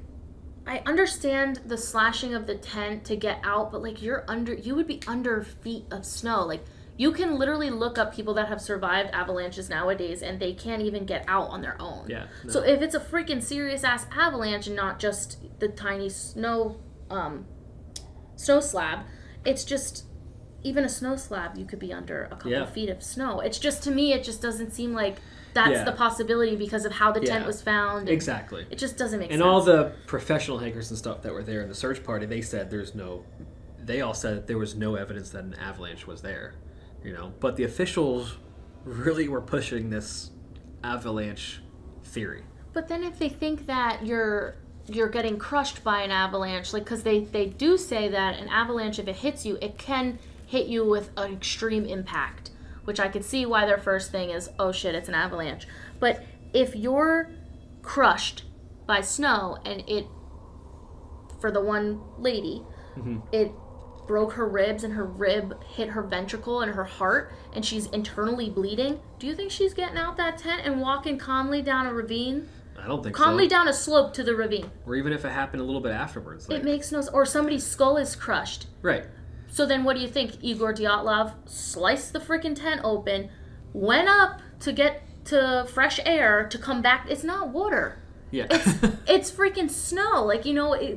I understand the slashing of the tent to get out, but like you would be under feet of snow. Like, you can literally look up people that have survived avalanches nowadays, and they can't even get out on their own. Yeah. No. So if it's a freaking serious ass avalanche and not just the tiny snow slab, it's just, even a snow slab, you could be under a couple feet of snow. It's just, to me, it just doesn't seem like that's the possibility because of how the tent was found. Exactly. It just doesn't make sense. And all the professional hikers and stuff that were there in the search party, they all said that there was no evidence that an avalanche was there, But the officials really were pushing this avalanche theory. But then if they think that you're getting crushed by an avalanche, like, because they do say that an avalanche, if it hits you, it can hit you with an extreme impact, which I could see why their first thing is, oh shit, it's an avalanche. But if you're crushed by snow, and for the one lady, it broke her ribs, and her rib hit her ventricle and her heart, and she's internally bleeding, do you think she's getting out that tent and walking calmly down a ravine? I don't think calmly so. Down a slope to the ravine. Or even if it happened a little bit afterwards. It makes no sense. Or somebody's skull is crushed. Right. So then what do you think? Igor Dyatlov sliced the freaking tent open, went up to get to fresh air, to come back. It's not water. Yeah. It's freaking snow. Like,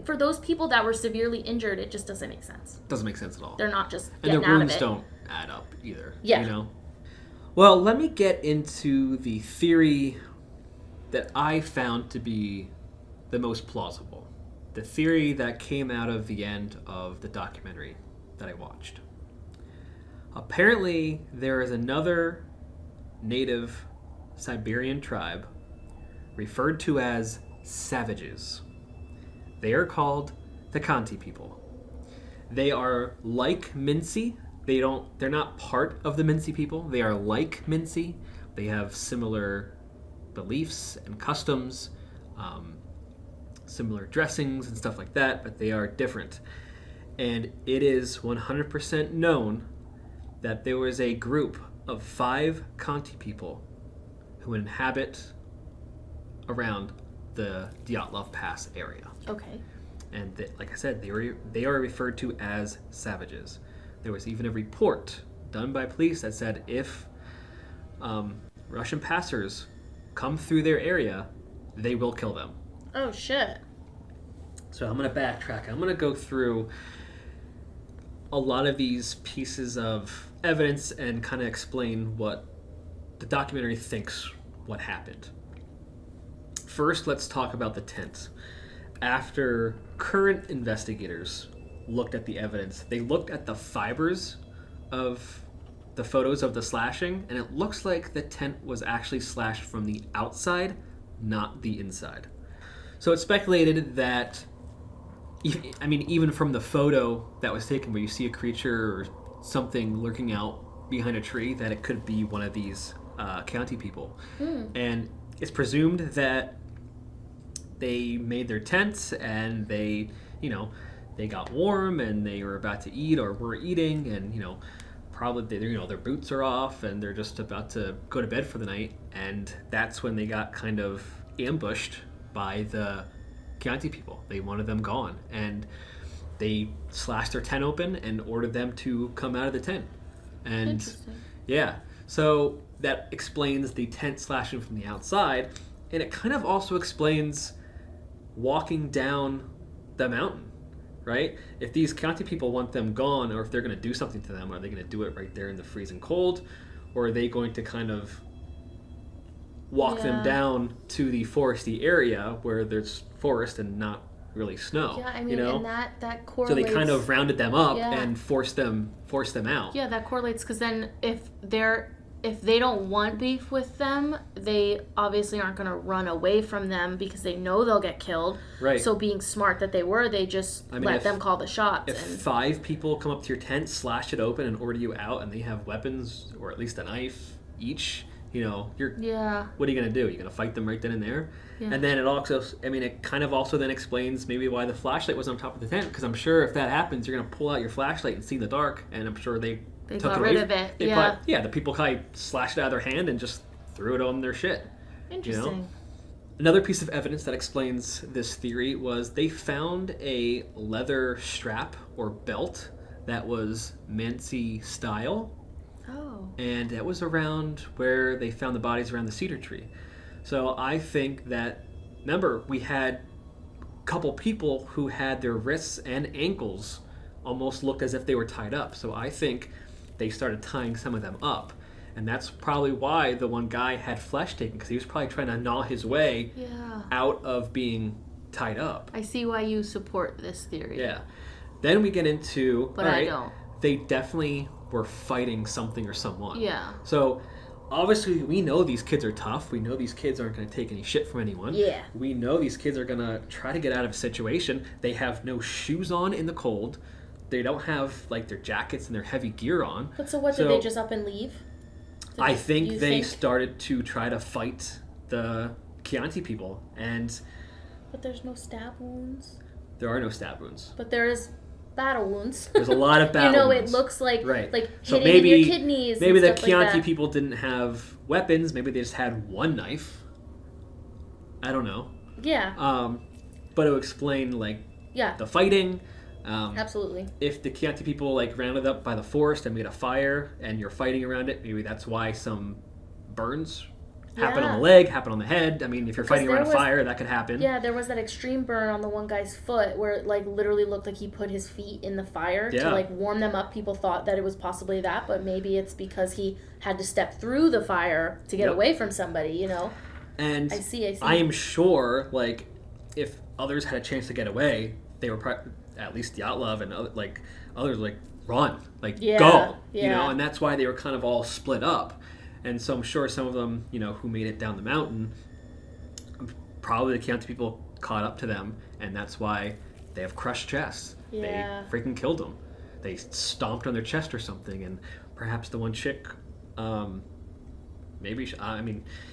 for those people that were severely injured, it just doesn't make sense. Doesn't make sense at all. They're not just getting out of it. And the wounds don't add up either. Yeah. Well, let me get into the theory that I found to be the most plausible. The theory that came out of the end of the documentary that I watched. Apparently, there is another native Siberian tribe referred to as savages. They are called the Khanty people. They are like Mincy. They're not part of the Mincy people. They are like Mincy. They have similar beliefs and customs, similar dressings and stuff like that, but they are different. And it is 100% known that there was a group of 5 Conti people who inhabit around the Dyatlov Pass area. Okay. And like I said, they are referred to as savages. There was even a report done by police that said if Russian passers come through their area, they will kill them. Oh, shit. So I'm going to backtrack. I'm going to go through a lot of these pieces of evidence and kind of explain what the documentary thinks what happened. First, let's talk about the tent. After current investigators looked at the evidence, they looked at the fibers of the photos of the slashing, and it looks like the tent was actually slashed from the outside, not the inside. So it's speculated that, I mean, even from the photo that was taken where you see a creature or something lurking out behind a tree, that it could be one of these county people. And it's presumed that they made their tents and they got warm and they were about to eat or were eating, and probably their boots are off and they're just about to go to bed for the night, and that's when they got kind of ambushed by the Chianti people. They wanted them gone, and they slashed their tent open and ordered them to come out of the tent. And interesting. Yeah, so that explains the tent slashing from the outside, and it kind of also explains walking down the mountain, right? If these Chianti people want them gone, or if they're going to do something to them, are they going to do it right there in the freezing cold, or are they going to kind of walk them down to the foresty area where there's forest and not really snow? Yeah, I mean, and that correlates. So they kind of rounded them up and forced them out. Yeah, that correlates, because then if they don't want beef with them, they obviously aren't going to run away from them because they know they'll get killed. Right. So being smart that they just let them call the shots. If 5 people come up to your tent, slash it open, and order you out, and they have weapons, or at least a knife each, you're... Yeah. What are you going to do? You're going to fight them right then and there? Yeah. And then it kind of also then explains maybe why the flashlight was on top of the tent, because I'm sure if that happens, you're going to pull out your flashlight and see in the dark, and I'm sure they took got it rid away. of it. The people kind of slashed it out of their hand and just threw it on their shit. Interesting. Another piece of evidence that explains this theory was they found a leather strap or belt that was Mansi style. Oh. And that was around where they found the bodies, around the cedar tree. So I think that, remember, we had a couple people who had their wrists and ankles almost looked as if they were tied up. So I think they started tying some of them up. And that's probably why the one guy had flesh taken, because he was probably trying to gnaw his way out of being tied up. I see why you support this theory. Yeah. Then we get into... But I don't. They definitely were fighting something or someone. Yeah. So obviously we know these kids are tough. We know these kids aren't going to take any shit from anyone. Yeah. We know these kids are going to try to get out of a situation. They have no shoes on in the cold. They don't have their jackets and their heavy gear on. But so what, did they just up and leave? I think they started to try to fight the Chianti people, and... But there's no stab wounds. There are no stab wounds. But there is battle wounds. There's a lot of battle wounds. It looks like So hitting maybe, in your kidneys. Maybe and the stuff Chianti like people didn't have weapons. Maybe they just had one knife. I don't know. Yeah. But it would explain the fighting. Absolutely. If the Chianti people rounded up by the forest and made a fire and you're fighting around it, maybe that's why some burns happen on the leg, happen on the head. I mean, if you're fighting around a fire, that could happen. Yeah, there was that extreme burn on the one guy's foot where it literally looked like he put his feet in the fire to warm them up. People thought that it was possibly that, but maybe it's because he had to step through the fire to get away from somebody, And I see. I am sure, if others had a chance to get away, they were at least Dyatlov and others run, go, and that's why they were kind of all split up. And so I'm sure some of them, who made it down the mountain, probably the Chianti people caught up to them, and that's why they have crushed chests. Yeah. They freaking killed them. They stomped on their chest or something, and perhaps the one chick, maybe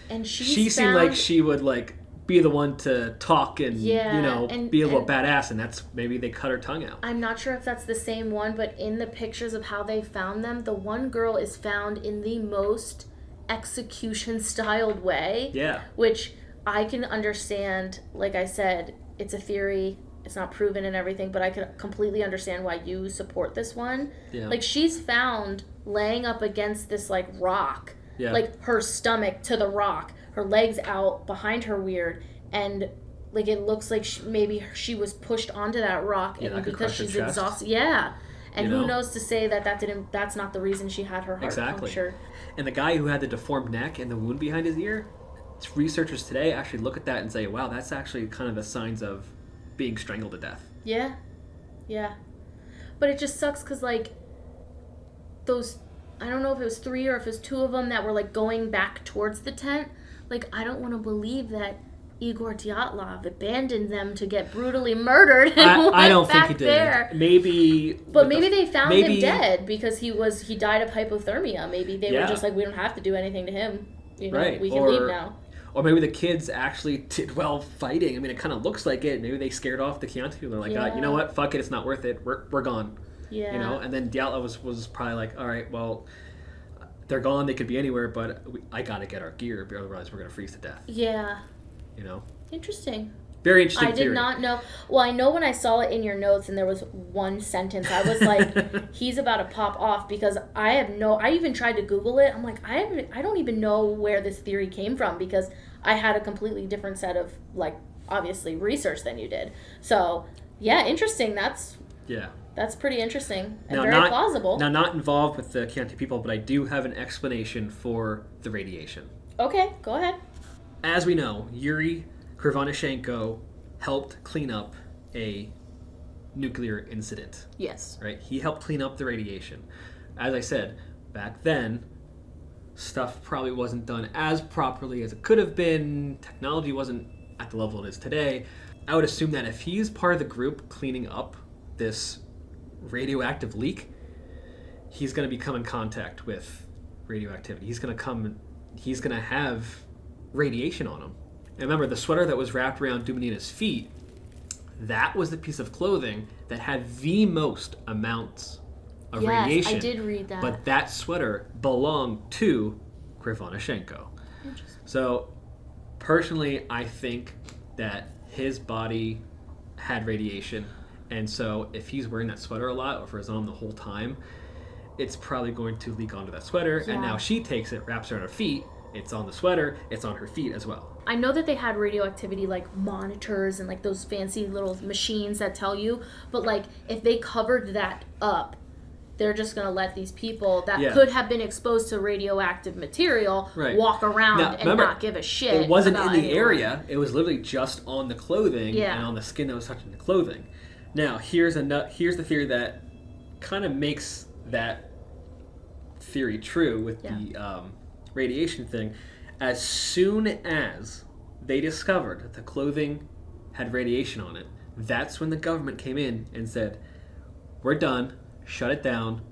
and she seemed like she would like be the one to talk and be a little badass, and that's maybe they cut her tongue out. I'm not sure if that's the same one, but in the pictures of how they found them, the one girl is found in the most execution styled way. Yeah. Which I can understand. Like I said, it's a theory. It's not proven and everything, but I can completely understand why you support this one. Yeah. Like, she's found laying up against this like rock. Yeah. Like her stomach to the rock, her legs out behind her weird, and like it looks like maybe she was pushed onto that rock, and like because she's exhausted. Yeah. And who know? Knows to say that's not the reason she had her heart punctured. And the guy who had the deformed neck and the wound behind his ear, researchers today actually look at that and say, wow, that's actually kind of the signs of being strangled to death. Yeah. Yeah. But it just sucks because, like, those, I don't know if it was 3 or if it was 2 of them that were, like, going back towards the tent. Like, I don't want to believe that Igor Dyatlov abandoned them to get brutally murdered and I don't back think he did. There. Maybe. But maybe they found him dead because he died of hypothermia. Maybe they were just like, we don't have to do anything to him. You know, right. We can leave now. Or maybe the kids actually did well fighting. I mean, it kind of looks like it. Maybe they scared off the Chianti people. They're like, you know what? Fuck it. It's not worth it. We're gone. Yeah. You know? And then Dyatlov was probably like, all right, well, they're gone. They could be anywhere, but I got to get our gear. Otherwise, we're going to freeze to death. Yeah. You know? Interesting. Very interesting I did not know. Well, I know when I saw it in your notes and there was one sentence, I was like, he's about to pop off, because I even tried to Google it. I'm like, I don't even know where this theory came from, because I had a completely different set of, like, obviously research than you did. So, yeah, interesting. That's pretty interesting and very plausible. Now, not involved with the Chianti people, but I do have an explanation for the radiation. Okay, go ahead. As we know, Yuri Krivonishenko helped clean up a nuclear incident. Yes. Right? He helped clean up the radiation. As I said, back then, stuff probably wasn't done as properly as it could have been. Technology wasn't at the level it is today. I would assume that if he's part of the group cleaning up this radioactive leak, he's going to become in contact with radioactivity. He's going to have radiation on him. And remember, the sweater that was wrapped around Dubinina's feet, that was the piece of clothing that had the most amounts of radiation. Yes, I did read that. But that sweater belonged to Krivonishenko. So, personally, I think that his body had radiation. And so, if he's wearing that sweater a lot, or if it's on him the whole time, it's probably going to leak onto that sweater. Yeah. And now she takes it, wraps it around her feet. It's on the sweater. It's on her feet as well. I know that they had radioactivity, like, monitors and, like, those fancy little machines that tell you. But, like, if they covered that up, they're just going to let these people that could have been exposed to radioactive material walk around and not give a shit. It wasn't in the area. It was literally just on the clothing and on the skin that was touching the clothing. Now, here's the theory that kind of makes that theory true with the radiation thing. As soon as they discovered that the clothing had radiation on it, that's when the government came in and said, we're done, shut it down,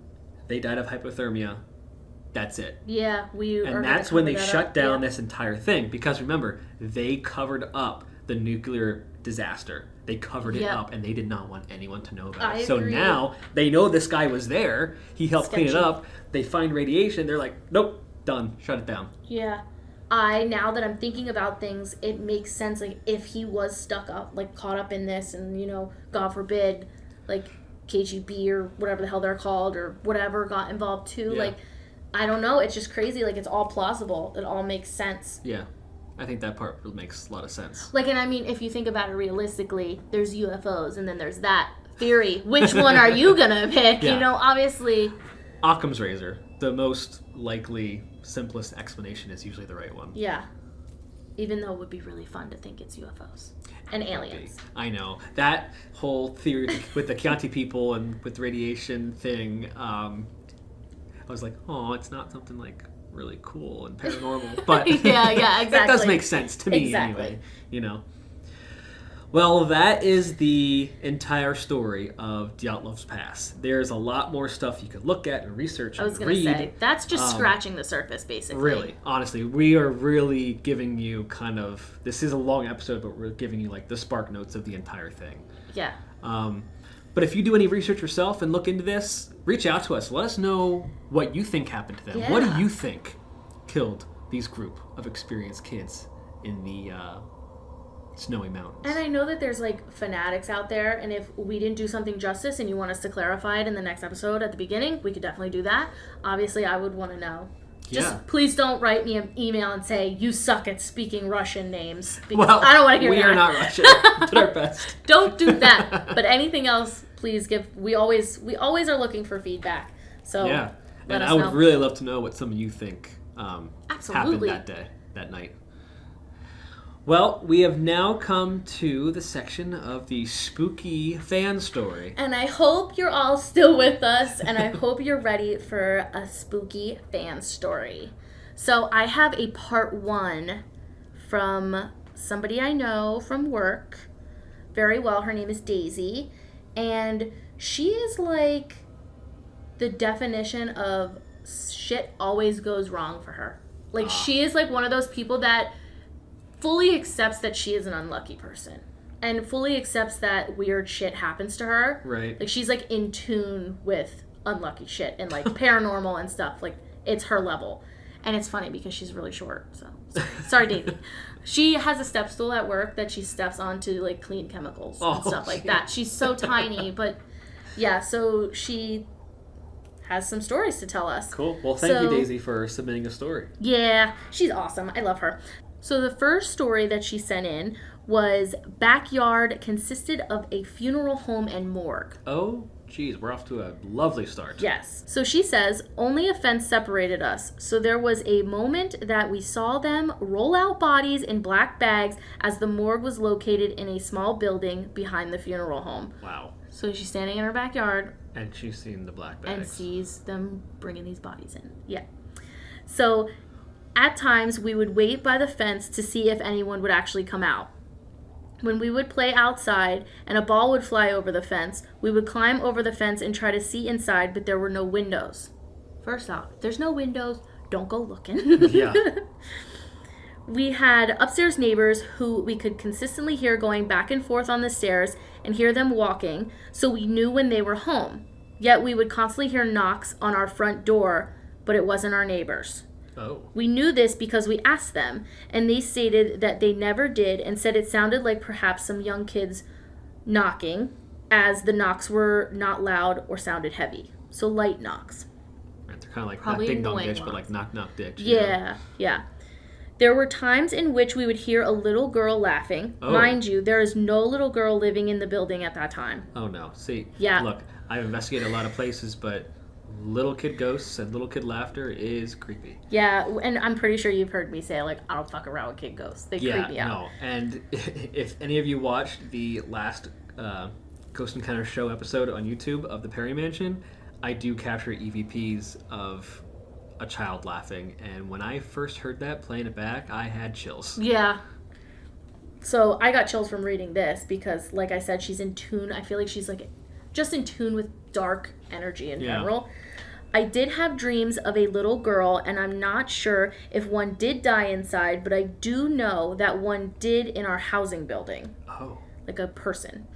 they died of hypothermia, that's it. Yeah, and that's when they shut down this entire thing, because remember, they covered up the nuclear disaster. They covered it up, and they did not want anyone to know about it. So now they know this guy was there, he helped clean it up, they find radiation, they're like, nope, done, shut it down. Yeah. Now that I'm thinking about things, it makes sense, like, if he was stuck up, like, caught up in this, and, you know, God forbid, like, KGB or whatever the hell they're called, or whatever, got involved too. Like, I don't know, it's just crazy. Like, it's all plausible. It all makes sense. Yeah. I think that part makes a lot of sense. Like, and I mean, if you think about it realistically, there's UFOs, and then there's that theory. Which one are you gonna pick? You know, obviously. Occam's razor. The most likely, simplest explanation is usually the right one. Yeah. Even though it would be really fun to think it's UFOs and aliens. I know. That whole theory with the Chianti people and with the radiation thing, I was like, oh, it's not something like really cool and paranormal. But yeah, exactly. That does make sense to me anyway. You know. Well, that is the entire story of Dyatlov Pass. There's a lot more stuff you could look at and research I was and going to read. say, that's just scratching the surface, basically. Really, honestly, we are really giving you this is a long episode, but we're giving you like the spark notes of the entire thing. Yeah. But if you do any research yourself and look into this, reach out to us. Let us know what you think happened to them. Yeah. What do you think killed these group of experienced kids in the snowy mountains? And I know that there's like fanatics out there, and if we didn't do something justice and you want us to clarify it in the next episode at the beginning, we could definitely do that. Obviously, I would want to know. Just please don't write me an email and say you suck at speaking Russian names, because I don't want to hear that. We are not Russian. We did our best. Don't do that. But anything else, please give. We always are looking for feedback. So yeah, let and us I would know. really love to know what some of you think happened Absolutely. that night. Well, we have now come to the section of the spooky fan story. And I hope you're all still with us, and I hope you're ready for a spooky fan story. So I have a part 1 from somebody I know from work very well. Her name is Daisy, and she is like the definition of shit always goes wrong for her. Like, she is like one of those people that fully accepts that she is an unlucky person and fully accepts that weird shit happens to her. Right. Like, she's like in tune with unlucky shit and like paranormal and stuff. Like, it's her level. And it's funny because she's really short. So sorry, Davey. She has a step stool at work that she steps on to like clean chemicals and stuff like that. She's so tiny, but yeah, so she has some stories to tell us. Cool. Well, thank you, Daisy, for submitting a story. Yeah, she's awesome. I love her. So the first story that she sent in was backyard consisted of a funeral home and morgue. Oh, geez, we're off to a lovely start. Yes. So she says, only a fence separated us. So there was a moment that we saw them roll out bodies in black bags as the morgue was located in a small building behind the funeral home. Wow. So she's standing in her backyard. And she's seen the black bags. And sees them bringing these bodies in. Yeah. So at times, we would wait by the fence to see if anyone would actually come out. When we would play outside and a ball would fly over the fence, we would climb over the fence and try to see inside, but there were no windows. First off, if there's no windows, don't go looking. Yeah. We had upstairs neighbors who we could consistently hear going back and forth on the stairs and hear them walking, so we knew when they were home. Yet we would constantly hear knocks on our front door, but it wasn't our neighbors. Oh. We knew this because we asked them, and they stated that they never did and said it sounded like perhaps some young kids knocking, as the knocks were not loud or sounded heavy. So light knocks. Right, they're kind of like Probably not ding dong annoying ditch, but like ones. knock knock ditch. Yeah. There were times in which we would hear a little girl laughing. Oh. Mind you, there is no little girl living in the building at that time. Oh no. See. Yeah. Look, I've investigated a lot of places, but little kid ghosts and little kid laughter is creepy. Yeah, and I'm pretty sure you've heard me say, like, I don't fuck around with kid ghosts. They creep me out. No. And if any of you watched the last Ghost Encounter show episode on YouTube of the Perry Mansion, I do capture EVPs of a child laughing, and when I first heard that, playing it back, I had chills. Yeah. So I got chills from reading this because, like I said, she's in tune. I feel like she's like just in tune with dark energy in general. I did have dreams of a little girl, and I'm not sure if one did die inside, but I do know that one did in our housing building. Oh. Like a person.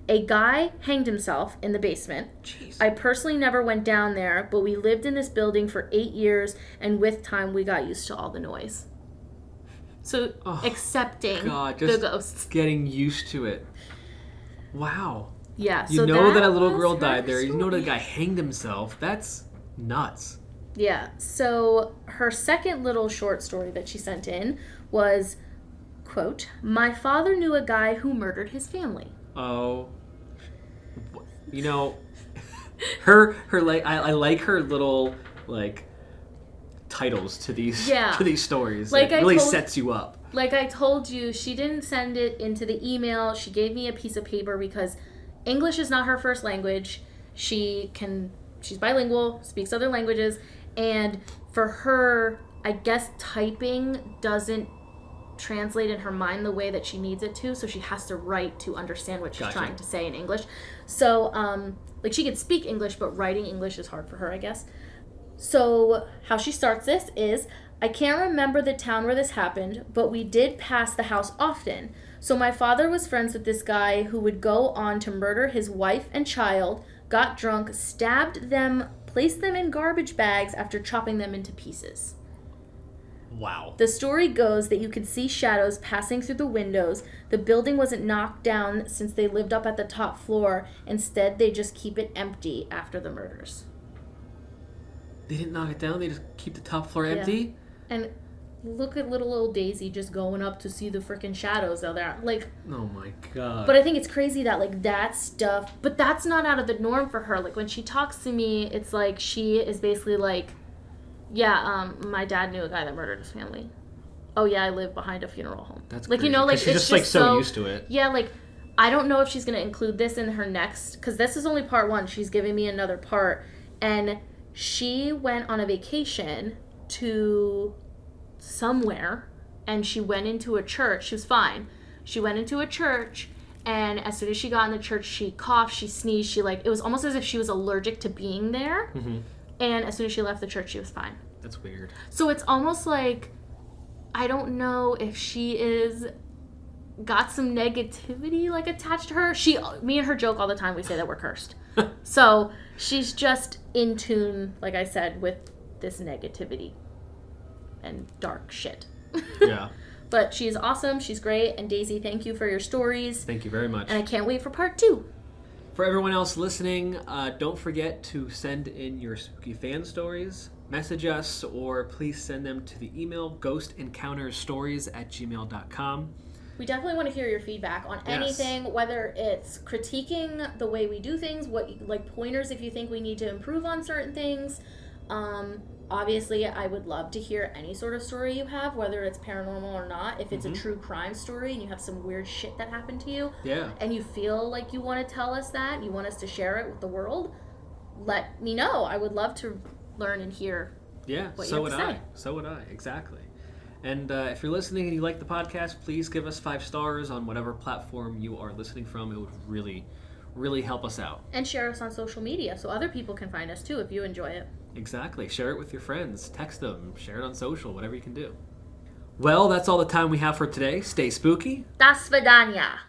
A guy hanged himself in the basement. Jeez. I personally never went down there, but we lived in this building for 8 years, and with time we got used to all the noise. So accepting the ghosts. Getting used to it. Wow. Yeah. You so know that a little was girl her died there. You know that a story. guy hanged himself. That's nuts. Yeah. So her second little short story that she sent in was, quote, "My father knew a guy who murdered his family." Oh. You know, her like I like her little like titles to these to these stories. Like it really sets you up. Like I told you, she didn't send it into the email. She gave me a piece of paper because English is not her first language. She's bilingual, speaks other languages, and for her, I guess typing doesn't translate in her mind the way that she needs it to, so she has to write to understand what she's trying to say in English. So, like, she can speak English, but writing English is hard for her, I guess. So, how she starts this is, I can't remember the town where this happened, but we did pass the house often. So my father was friends with this guy who would go on to murder his wife and child, got drunk, stabbed them, placed them in garbage bags after chopping them into pieces. Wow. The story goes that you could see shadows passing through the windows. The building wasn't knocked down since they lived up at the top floor. Instead, they just keep it empty after the murders. They didn't knock it down? They just keep the top floor empty? Yeah. And look at little old Daisy just going up to see the freaking shadows out there. Like, oh my god. But I think it's crazy that, like, that stuff... But that's not out of the norm for her. Like, when she talks to me, it's like she is basically like, yeah, my dad knew a guy that murdered his family. Oh, yeah, I live behind a funeral home. That's like, crazy. you know, like, she's it's just, like, so used to it. Yeah, like, I don't know if she's going to include this in her next... Because this is only part one. She's giving me another part. And she went on a vacation to somewhere, and she went into a church. She was fine. She went into a church, and as soon as she got in the church, she coughed, she sneezed, she, like, it was almost as if she was allergic to being there. Mm-hmm. And as soon as she left the church, she was fine. That's weird. So it's almost like, I don't know if she is got some negativity, like, attached to her. Me and her joke all the time. We say that we're cursed. So she's just in tune, like I said, with this negativity and dark shit. Yeah. But she's awesome. She's great. And Daisy, thank you for your stories. Thank you very much. And I can't wait for part 2. For everyone else listening, don't forget to send in your spooky fan stories. Message us, or please send them to the email GhostEncountersStories@gmail.com. We definitely want to hear your feedback on anything, whether it's critiquing the way we do things, like pointers if you think we need to improve on certain things. Obviously, I would love to hear any sort of story you have, whether it's paranormal or not. If it's a true crime story and you have some weird shit that happened to you, and you feel like you want to tell us that, and you want us to share it with the world, let me know. I would love to learn and hear what you have to say. So would I, exactly. And if you're listening and you like the podcast, please give us 5 stars on whatever platform you are listening from. It would really, really help us out. And share us on social media so other people can find us too if you enjoy it. Exactly. Share it with your friends. Text them. Share it on social. Whatever you can do. Well, that's all the time we have for today. Stay spooky. Das Vidanya.